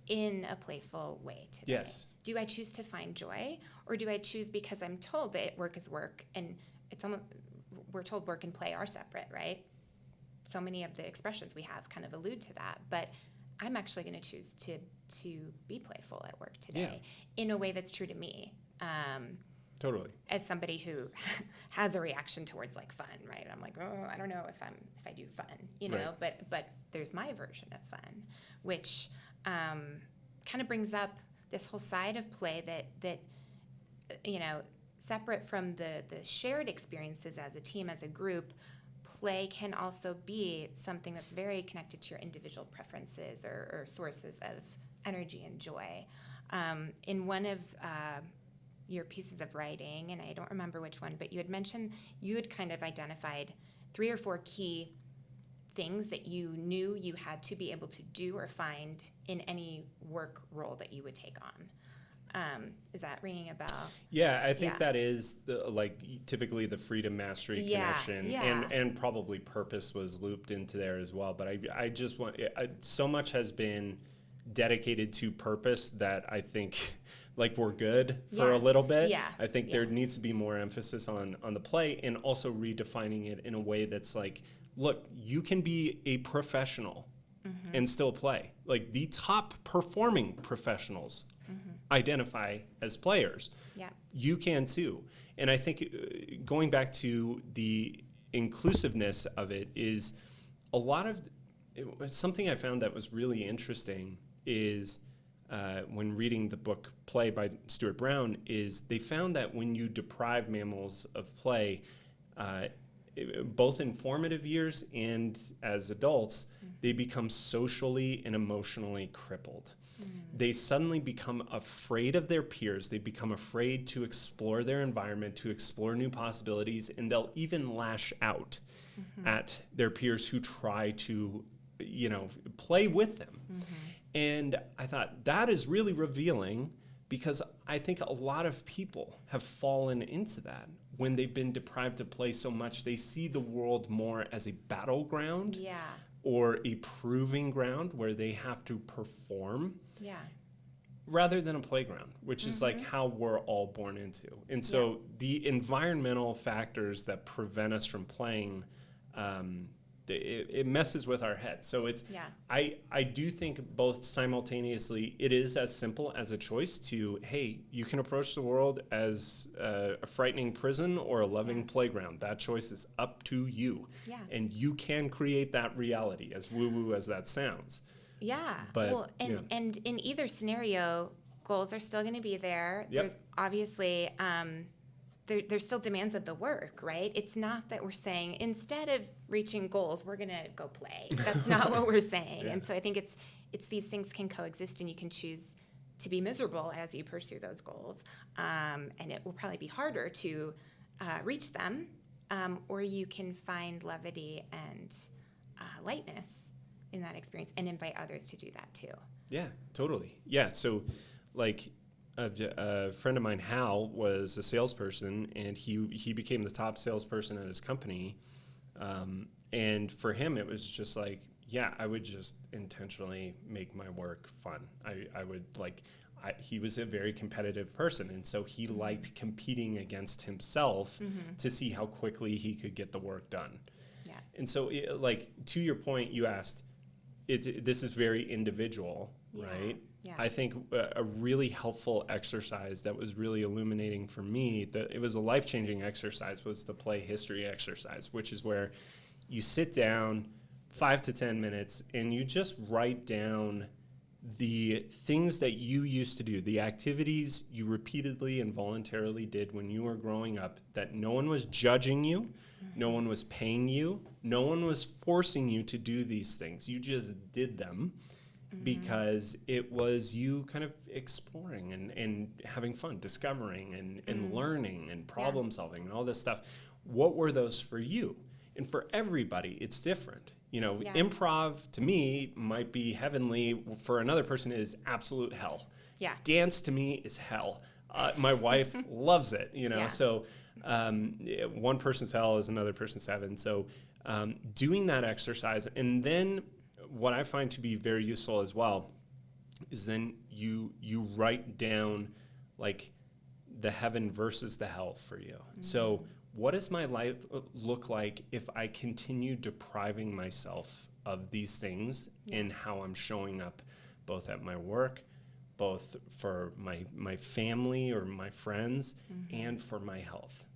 in a playful way today? Yes. Do I choose to find joy, or do I choose because I'm told that work is work, and it's almost, we're told work and play are separate, right? So many of the expressions we have kind of allude to that, but I'm actually going to choose to be playful at work today in a way that's true to me. Totally. As somebody who has a reaction towards like fun, right? I'm like, oh, I don't know if I do fun, you know. Right. But there's my version of fun, which kind of brings up this whole side of play that you know, separate from the shared experiences as a team, as a group. Play can also be something that's very connected to your individual preferences or sources of energy and joy. In one of your pieces of writing, and I don't remember which one, but you had mentioned you had kind of identified 3 or 4 key things that you knew you had to be able to do or find in any work role that you would take on. Is that ringing a bell? Yeah, I think that is typically the freedom, mastery, connection, and probably purpose was looped into there as well. But I just want so much has been dedicated to purpose that I think like we're good for a little bit. Yeah. I think there needs to be more emphasis on the play and also redefining it in a way that's like, look, you can be a professional and still play. Like the top performing professionals identify as players. Yeah. You can too. And I think going back to the inclusiveness of it is a lot of something I found that was really interesting is when reading the book Play by Stuart Brown is they found that when you deprive mammals of play, both in formative years and as adults, they become socially and emotionally crippled. They suddenly become afraid of their peers. They become afraid to explore their environment, to explore new possibilities, and they'll even lash out at their peers who try to, play with them. And I thought that is really revealing because I think a lot of people have fallen into that. When they've been deprived of play so much, they see the world more as a battleground or a proving ground where they have to perform rather than a playground, which is like how we're all born into. And so the environmental factors that prevent us from playing, it messes with our heads. So it's I do think both simultaneously it is as simple as a choice to, hey, you can approach the world as a frightening prison or a loving playground. That choice is up to you. And you can create that reality, as woo-woo as that sounds. But, and in either scenario, goals are still going to be there. There's obviously there's still demands of the work, right? It's not that we're saying instead of reaching goals, we're going to go play. That's not what we're saying. And so I think it's these things can coexist, and you can choose to be miserable as you pursue those goals. And it will probably be harder to reach them, or you can find levity and lightness in that experience and invite others to do that too. Yeah, totally. Yeah, so like a friend of mine, Hal, was a salesperson, and he became the top salesperson at his company. And for him, it was just like, I would just intentionally make my work fun. I would he was a very competitive person, and so he liked competing against himself to see how quickly he could get the work done. Yeah. And so, to your point, you asked, this is very individual, right? Yeah. I think a really helpful exercise that was really illuminating for me, that it was a life-changing exercise, was the play history exercise, which is where you sit down 5 to 10 minutes and you just write down the things that you used to do, the activities you repeatedly and voluntarily did when you were growing up, that no one was judging you, no one was paying you, no one was forcing you to do these things. You just did them. because it was you kind of exploring and having fun, discovering and learning and problem solving and all this stuff. What were those for you? And for everybody, it's different. Improv to me might be heavenly. For another person, it is absolute hell. Yeah. Dance to me is hell. My wife loves it, So one person's hell is another person's heaven. So doing that exercise, and then what I find to be very useful as well is then you write down like the heaven versus the hell for you. So what does my life look like if I continue depriving myself of these things and how I'm showing up both at my work, both for my family or my friends, and for my health?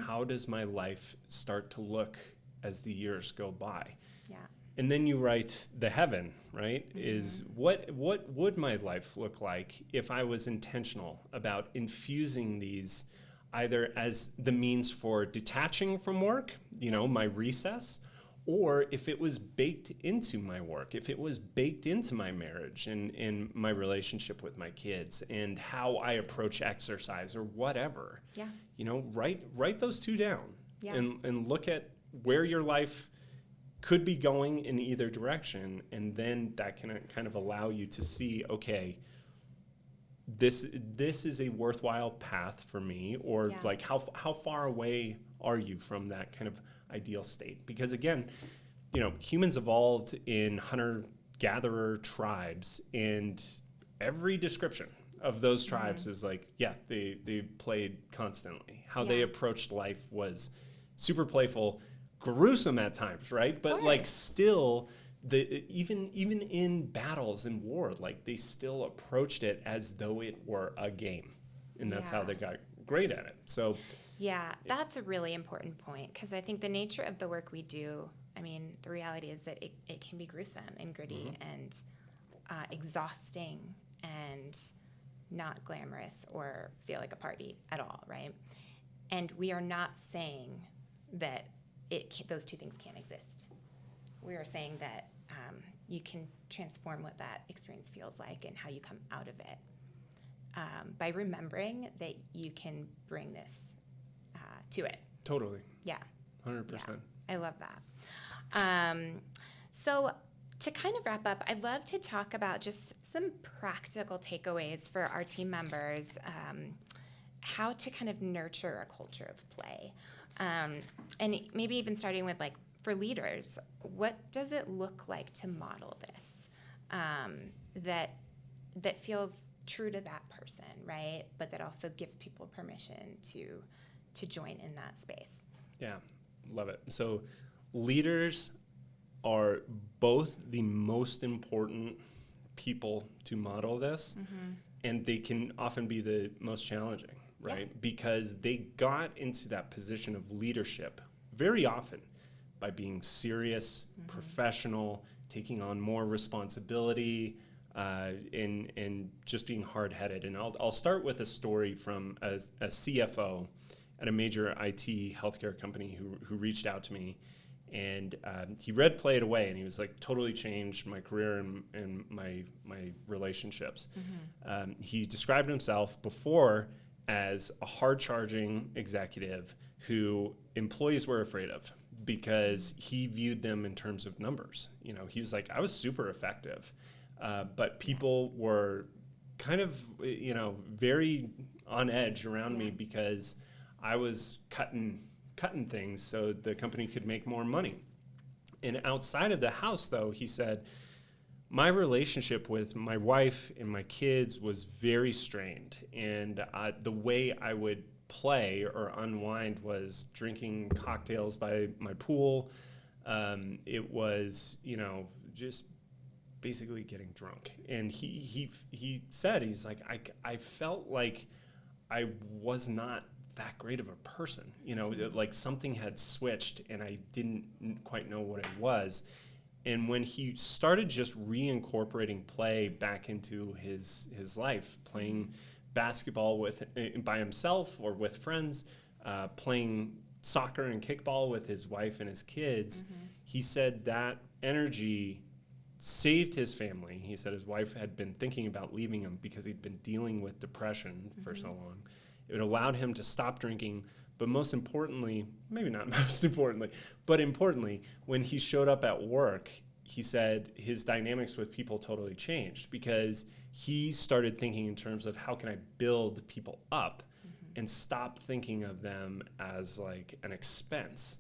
How does my life start to look as the years go by? Yeah. And then you write the heaven, right? Is what would my life look like if I was intentional about infusing these either as the means for detaching from work, my recess, or if it was baked into my work, if it was baked into my marriage and my relationship with my kids and how I approach exercise or whatever. Yeah. Write those two down and look at where your life could be going in either direction, and then that can kind of allow you to see, okay, this is a worthwhile path for me, or like how far away are you from that kind of ideal state? Because again, humans evolved in hunter-gatherer tribes, and every description of those tribes is like, they played constantly. How they approached life was super playful, gruesome at times, right? But like still, even in battles and war, like they still approached it as though it were a game, and that's how they got great at it. So that's a really important point, because I think the nature of the work we do, the reality is that it can be gruesome and gritty and exhausting and not glamorous or feel like a party at all, right? And we are not saying that those two things can't exist. We are saying that you can transform what that experience feels like and how you come out of it by remembering that you can bring this to it. Totally. Yeah. 100%. Yeah. I love that. So to kind of wrap up, I'd love to talk about just some practical takeaways for our team members, how to kind of nurture a culture of play. And maybe even starting with, like, for leaders, what does it look like to model this that feels true to that person, right? But that also gives people permission to join in that space. Yeah, love it. So leaders are both the most important people to model this, and they can often be the most challenging, right? Yeah. Because they got into that position of leadership very often by being serious, professional, taking on more responsibility, and just being hard-headed. And I'll start with a story from a CFO at a major IT healthcare company who reached out to me. And he read Play It Away, and he was like, totally changed my career and my relationships. He described himself before as a hard-charging executive who employees were afraid of because he viewed them in terms of numbers. You know, he was like, I was super effective, but people were kind of, very on edge around me because I was cutting things so the company could make more money. And outside of the house, though, he said, my relationship with my wife and my kids was very strained. And the way I would play or unwind was drinking cocktails by my pool. It was, just basically getting drunk. And he said, he's like, I felt like I was not that great of a person, like something had switched and I didn't quite know what it was. And when he started just reincorporating play back into his life, playing basketball by himself or with friends, playing soccer and kickball with his wife and his kids, he said that energy saved his family. He said his wife had been thinking about leaving him because he'd been dealing with depression for so long. It allowed him to stop drinking, but most importantly, maybe not most importantly, but importantly, when he showed up at work, he said his dynamics with people totally changed because he started thinking in terms of how can I build people up and stop thinking of them as like an expense.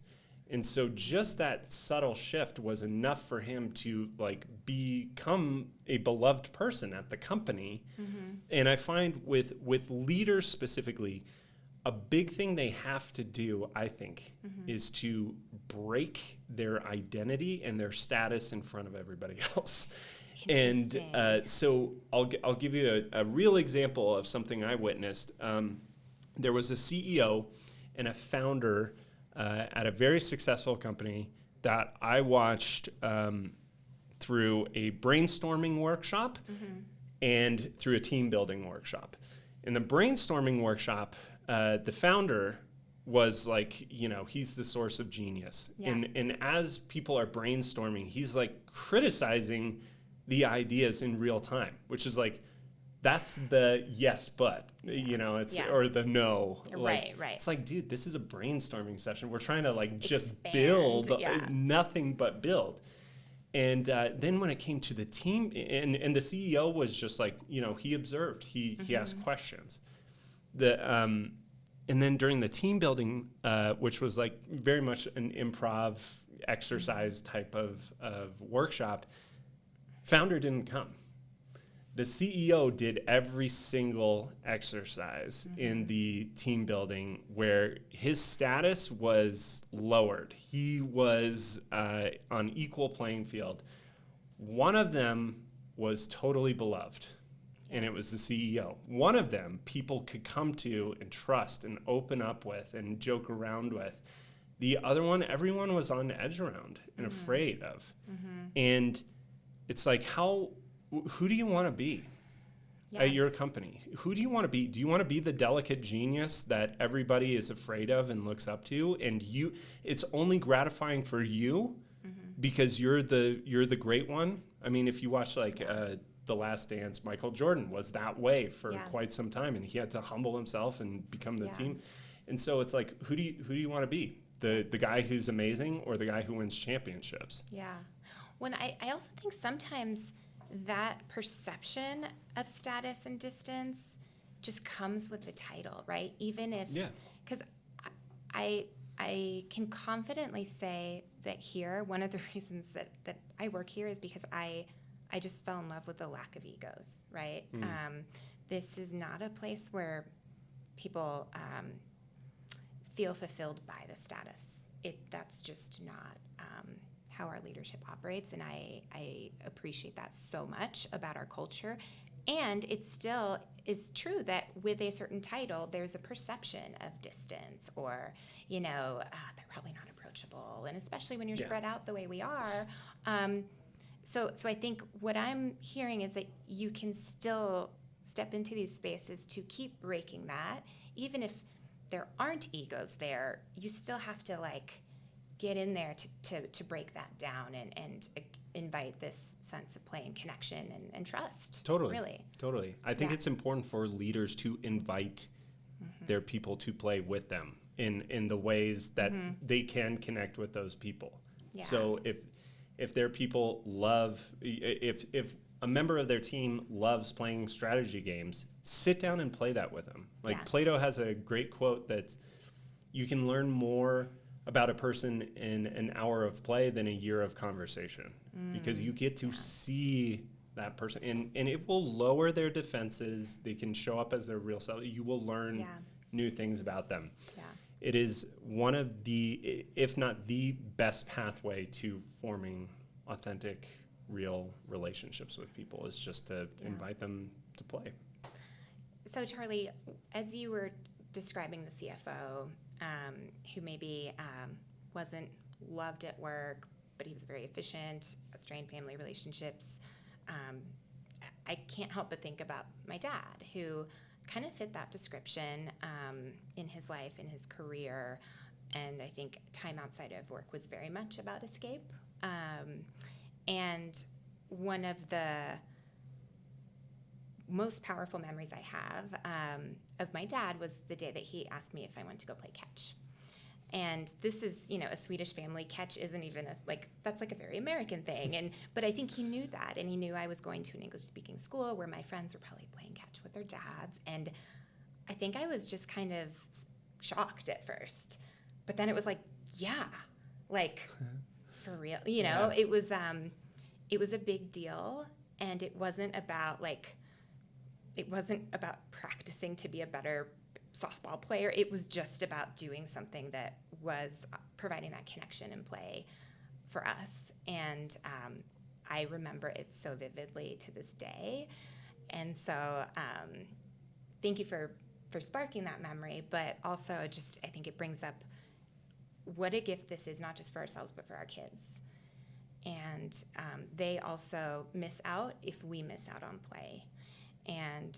And so just that subtle shift was enough for him to like become a beloved person at the company. And I find with leaders specifically, a big thing they have to do, I think, is to break their identity and their status in front of everybody else. And so I'll give you a real example of something I witnessed. There was a CEO and a founder at a very successful company that I watched through a brainstorming workshop and through a team building workshop. In the brainstorming workshop, the founder was like, he's the source of genius. Yeah. And as people are brainstorming, he's like criticizing the ideas in real time, which is like, that's the yes, but, or the no. Right. It's like, dude, this is a brainstorming session. We're trying to like just Expand, build, yeah. nothing but build. And then when it came to the team, and the CEO was just like, he observed, he asked questions. And then during the team building, which was like very much an improv exercise type of workshop, founder didn't come. The CEO did every single exercise in the team building where his status was lowered. He was on equal playing field. One of them was totally beloved, and it was the CEO. One of them people could come to and trust and open up with and joke around with. The other one, everyone was on edge around and afraid of. And it's like, who do you want to be at your company? Who do you want to be? Do you want to be the delicate genius that everybody is afraid of and looks up to? And it's only gratifying for you because you're the great one. I mean, if you watch The Last Dance, Michael Jordan was that way for quite some time, and he had to humble himself and become the team. And so it's like, who do you want to be? The guy who's amazing or the guy who wins championships? Yeah. When I also think sometimes that perception of status and distance just comes with the title, right? Even if, because I can confidently say that here, one of the reasons that I work here is because I just fell in love with the lack of egos, right? This is not a place where people feel fulfilled by the status. That's just not how our leadership operates, and I appreciate that so much about our culture. And it still is true that with a certain title, there's a perception of distance, or they're probably not approachable, and especially when you're spread out the way we are. So I think what I'm hearing is that you can still step into these spaces to keep breaking that, even if there aren't egos there. You still have to get in there to break that down and invite this sense of play and connection and trust. Totally. I think it's important for leaders to invite their people to play with them in the ways that they can connect with those people. Yeah. So if their people if a member of their team loves playing strategy games, sit down and play that with them. Plato has a great quote that you can learn more about a person in an hour of play than a year of conversation, because you get to see that person, and it will lower their defenses. They can show up as their real self. You will learn new things about them. Yeah. It is one of the, if not the best pathway to forming authentic, real relationships with people, is just to invite them to play. So Charlie, as you were describing the CFO, who maybe wasn't loved at work, but he was very efficient, strained family relationships, I can't help but think about my dad, who kind of fit that description in his life, in his career, and I think time outside of work was very much about escape. And one of the most powerful memories I have of my dad was the day that he asked me if I wanted to go play catch. And this is, a Swedish family. Catch isn't even that's like a very American thing. But I think he knew that, and he knew I was going to an English-speaking school where my friends were probably playing catch with their dads. And I think I was just kind of shocked at first, but then it was like, yeah, like for real, Yeah. It was a big deal, and it wasn't about practicing to be a better softball player. It was just about doing something that was providing that connection and play for us. And I remember it so vividly to this day. And so thank you for sparking that memory, but also just I think it brings up what a gift this is, not just for ourselves, but for our kids. And they also miss out if we miss out on play. And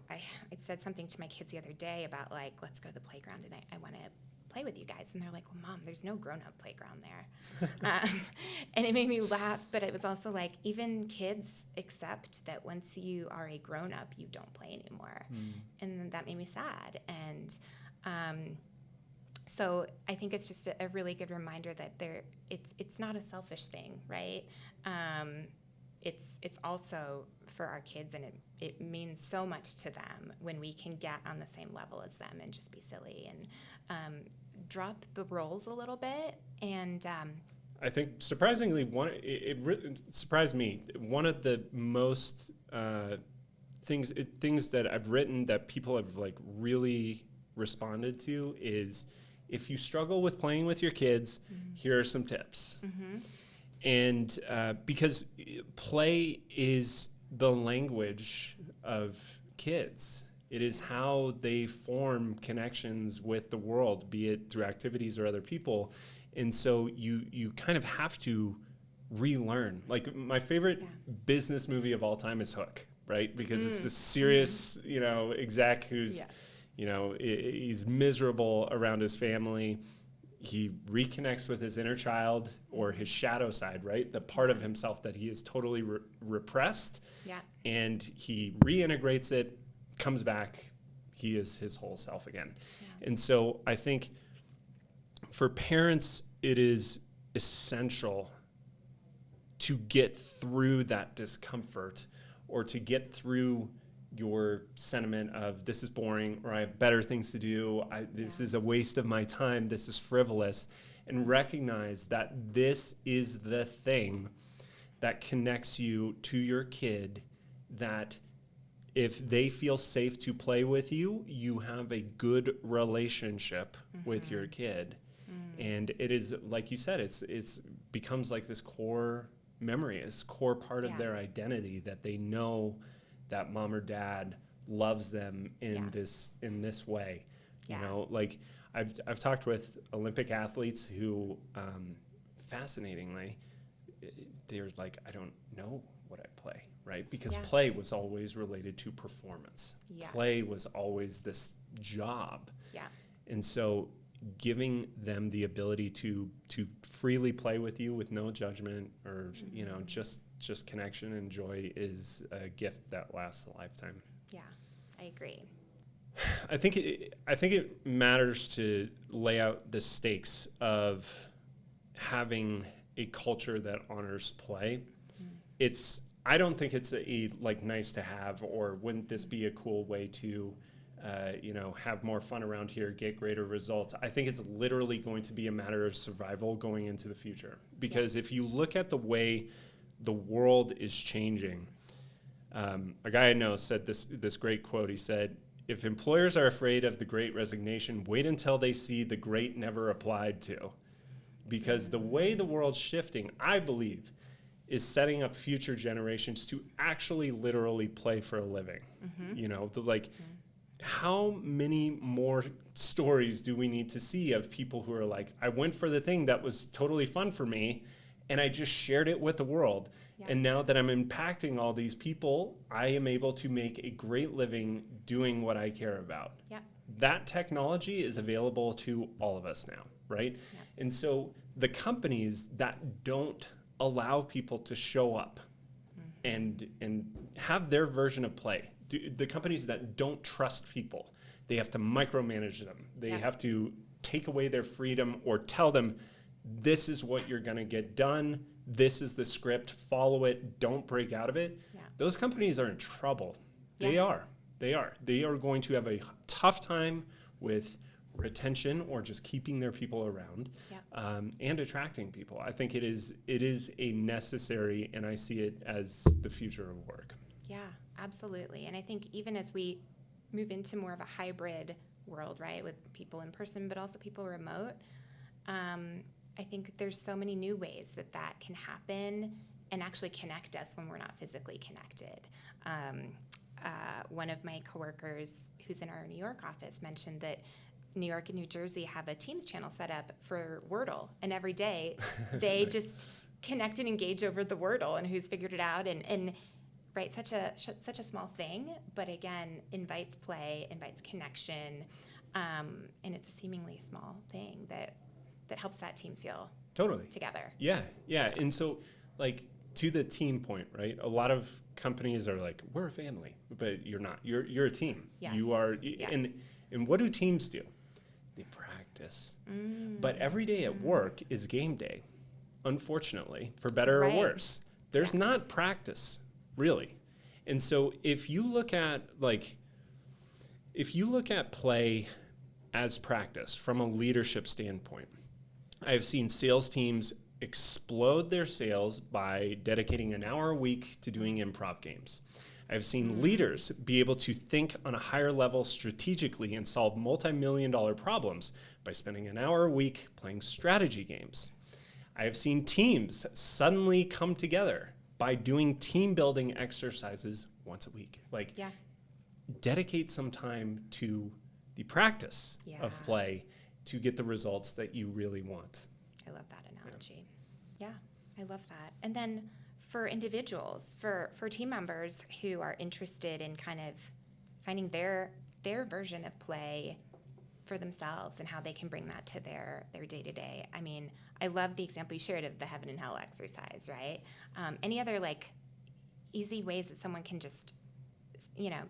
I said something to my kids the other day about let's go to the playground and I want to play with you guys. And they're like, well, Mom, there's no grown-up playground there. And it made me laugh, but it was also even kids accept that once you are a grown-up, you don't play anymore. And that made me sad. And so I think it's just a really good reminder that it's not a selfish thing, right? It's also for our kids, and it means so much to them when we can get on the same level as them and just be silly and drop the roles a little bit. And I think surprisingly, it surprised me. One of the most things that I've written that people have really responded to is, if you struggle with playing with your kids, here are some tips. And because play is the language of kids. It is how they form connections with the world, be it through activities or other people. And so you kind of have to relearn. Like, my favorite business movie of all time is Hook, right? Because it's this serious, exec who's, he's miserable around his family. He reconnects with his inner child, or his shadow side, right? The part of himself that he is totally repressed. Yeah. And he reintegrates it, comes back, he is his whole self again. Yeah. And so I think for parents, it is essential to get through that discomfort, or to get through your sentiment of this is boring, or I have better things to do, this is a waste of my time, this is frivolous, and recognize that this is the thing that connects you to your kid, that if they feel safe to play with you, you have a good relationship with your kid. And it is, like you said, it's becomes like this core memory, this core part of their identity, that they know that mom or dad loves them in this way. Like I've talked with Olympic athletes who, fascinatingly, they're like, I don't know what I play, right? Because play was always related to performance. Yeah. Play was always this job. Yeah. And so giving them the ability to freely play with you with no judgment, or just connection and joy, is a gift that lasts a lifetime. Yeah, I agree. I think it matters to lay out the stakes of having a culture that honors play. I don't think it's a nice to have, or wouldn't this be a cool way to have more fun around here, get greater results. I think it's literally going to be a matter of survival going into the future. Because if you look at the way the world is changing, a guy I know said this great quote. He said, if employers are afraid of the great resignation, wait until they see the great never applied to. Because the way the world's shifting, I believe, is setting up future generations to actually literally play for a living. How many more stories do we need to see of people who are like, I went for the thing that was totally fun for me, and I just shared it with the world. Yeah. And now that I'm impacting all these people, I am able to make a great living doing what I care about. Yeah. That technology is available to all of us now, right? Yeah. And so the companies that don't allow people to show up and have their version of play. The companies that don't trust people, they have to micromanage them. They have to take away their freedom or tell them, this is what you're going to get done. This is the script. Follow it. Don't break out of it. Yeah. Those companies are in trouble. Yeah. They are. They are going to have a tough time with retention or just keeping their people around, and attracting people. I think it is a necessary, and I see it as the future of work. Yeah, absolutely. And I think even as we move into more of a hybrid world, right, with people in person but also people remote, I think there's so many new ways that can happen and actually connect us when we're not physically connected. One of my coworkers who's in our New York office mentioned that New York and New Jersey have a Teams channel set up for Wordle, and every day they just connect and engage over the Wordle and who's figured it out, and right, such a small thing, but again, invites play, invites connection, and it's a seemingly small thing that helps that team feel totally together. Yeah, and so like to the team point, right? A lot of companies are like, we're a family, but you're not. You're a team. Yes. You are, and what do teams do? They practice. But every day at work is game day, unfortunately, for better or worse. There's not practice, really. And so if you look at play as practice from a leadership standpoint, I've seen sales teams explode their sales by dedicating an hour a week to doing improv games. I've seen leaders be able to think on a higher level strategically and solve multi-million-dollar problems by spending an hour a week playing strategy games. I have seen teams suddenly come together by doing team building exercises once a week. Dedicate some time to the practice of play to get the results that you really want. I love that analogy. Yeah, I love that. And then for individuals, for team members who are interested in kind of finding their version of play for themselves and how they can bring that to their day-to-day. I mean, I love the example you shared of the heaven and hell exercise, right? Any other easy ways that someone can just,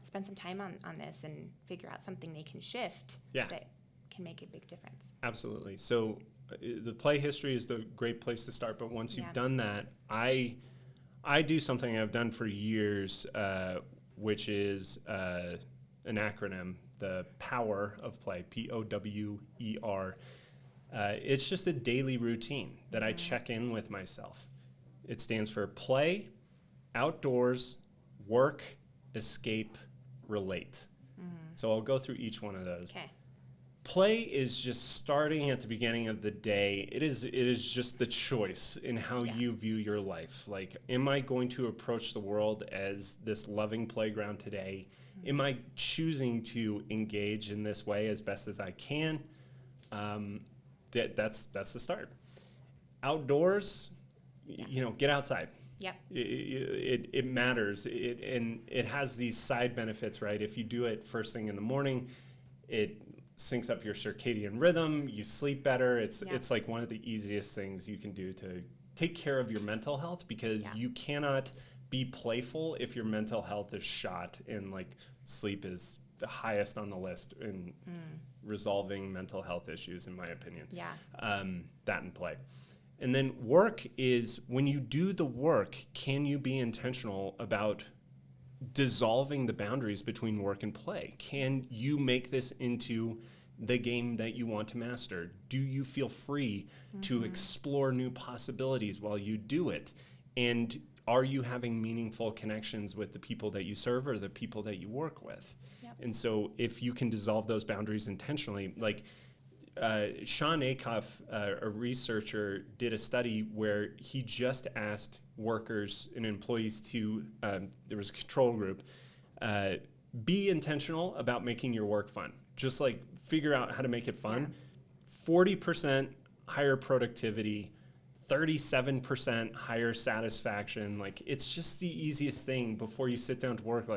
spend some time on this and figure out something they can shift that can make a big difference? Absolutely. So the play history is the great place to start, but once you've done that, I do something I've done for years, which is an acronym, the POWER of play, POWER. It's just a daily routine that I check in with myself. It stands for play, outdoors, work, escape, relate. So I'll go through each one of those. Okay. Play is just starting at the beginning of the day. It is just the choice in how you view your life. Am I going to approach the world as this loving playground today? Am I choosing to engage in this way as best as I can? That's the start. Outdoors, get outside. Yep. It matters. And it has these side benefits, right? If you do it first thing in the morning, it syncs up your circadian rhythm, you sleep better. It's like one of the easiest things you can do to take care of your mental health, because you cannot be playful if your mental health is shot, and sleep is the highest on the list in resolving mental health issues, in my opinion. That and play. And then work is, when you do the work, can you be intentional about dissolving the boundaries between work and play? Can you make this into the game that you want to master? Do you feel free to explore new possibilities while you do it? And are you having meaningful connections with the people that you serve or the people that you work with? And so if you can dissolve those boundaries intentionally, Sean Acuff, a researcher, did a study where he just asked workers and employees to, there was a control group, be intentional about making your work fun. Just figure out how to make it fun. 40% higher productivity, 37% higher satisfaction. It's just the easiest thing before you sit down to work.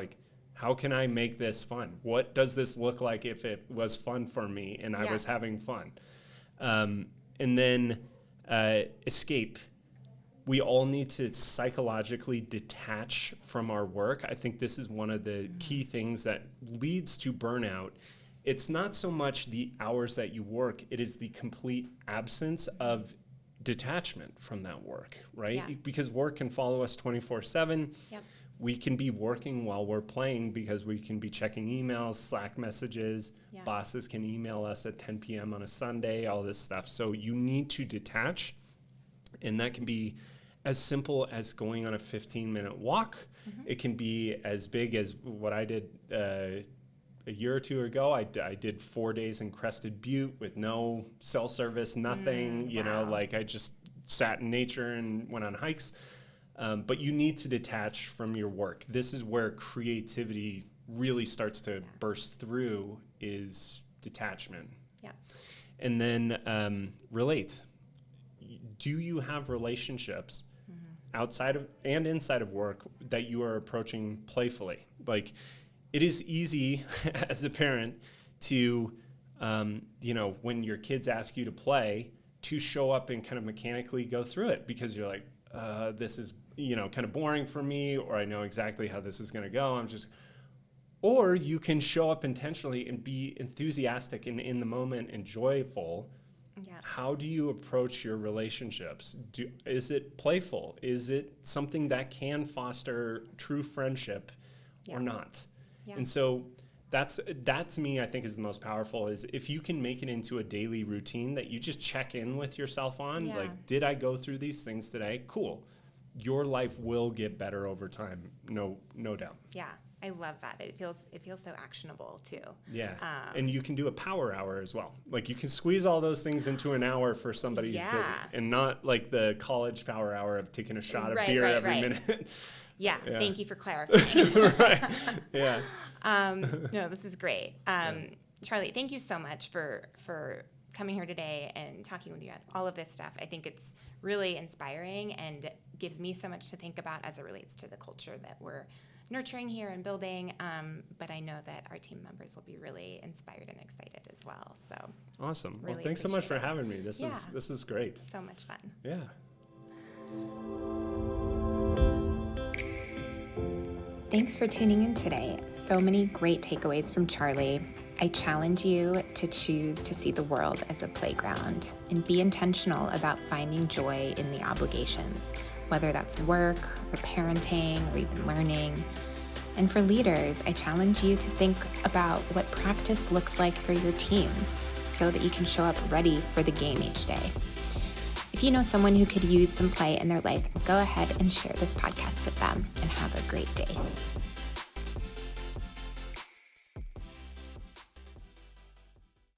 How can I make this fun? What does this look like if it was fun for me and I was having fun? And then escape. we all need to psychologically detach from our work. I think this is one of the key things that leads to burnout. It's not so much the hours that you work, it is the complete absence of detachment from that work, right? Yeah. Because work can follow us 24/7. Yep. We can be working while we're playing because we can be checking emails, Slack messages. Yeah. Bosses can email us at 10 p.m. on a Sunday, all this stuff. So you need to detach, and that can be as simple as going on a 15-minute walk. It can be as big as what I did a year or two ago. I did 4 days in Crested Butte with no cell service, nothing, you know, wow. like I just sat in nature and went on hikes. But you need to detach from your work. This is where creativity really starts to burst through, is detachment. Yeah. And then relate. Do you have relationships outside of and inside of work that you are approaching playfully? Like, it is easy as a parent to, you know, when your kids ask you to play, to show up and kind of mechanically go through it because you're like, this is, you know, kind of boring for me, or I know exactly how this is going to go. Or you can show up intentionally and be enthusiastic and in the moment and joyful. Yeah. How do you approach your relationships? Is it playful? Is it something that can foster true friendship or not? Yeah. And so that to me, I think, is the most powerful, is if you can make it into a daily routine that you just check in with yourself on, like, did I go through these things today? Cool. Your life will get better over time. No doubt. Yeah. I love that. It feels so actionable too. Yeah. And you can do a power hour as well. Like, you can squeeze all those things into an hour for somebody who's busy, and not like the college power hour of taking a shot of beer every minute. Yeah. Thank you for clarifying. Right. Yeah. No, this is great. Charlie, thank you so much for coming here today and talking with you about all of this stuff. I think it's really inspiring and gives me so much to think about as it relates to the culture that we're nurturing here and building, but I know that our team members will be really inspired and excited as well. So awesome. Really well, thanks so much for appreciate it. having me. This was great. So much fun. Yeah. Thanks for tuning in today. So many great takeaways from Charlie. I challenge you to choose to see the world as a playground and be intentional about finding joy in the obligations, whether that's work or parenting or even learning. And for leaders, I challenge you to think about what practice looks like for your team so that you can show up ready for the game each day. If you know someone who could use some play in their life, go ahead and share this podcast with them, and have a great day.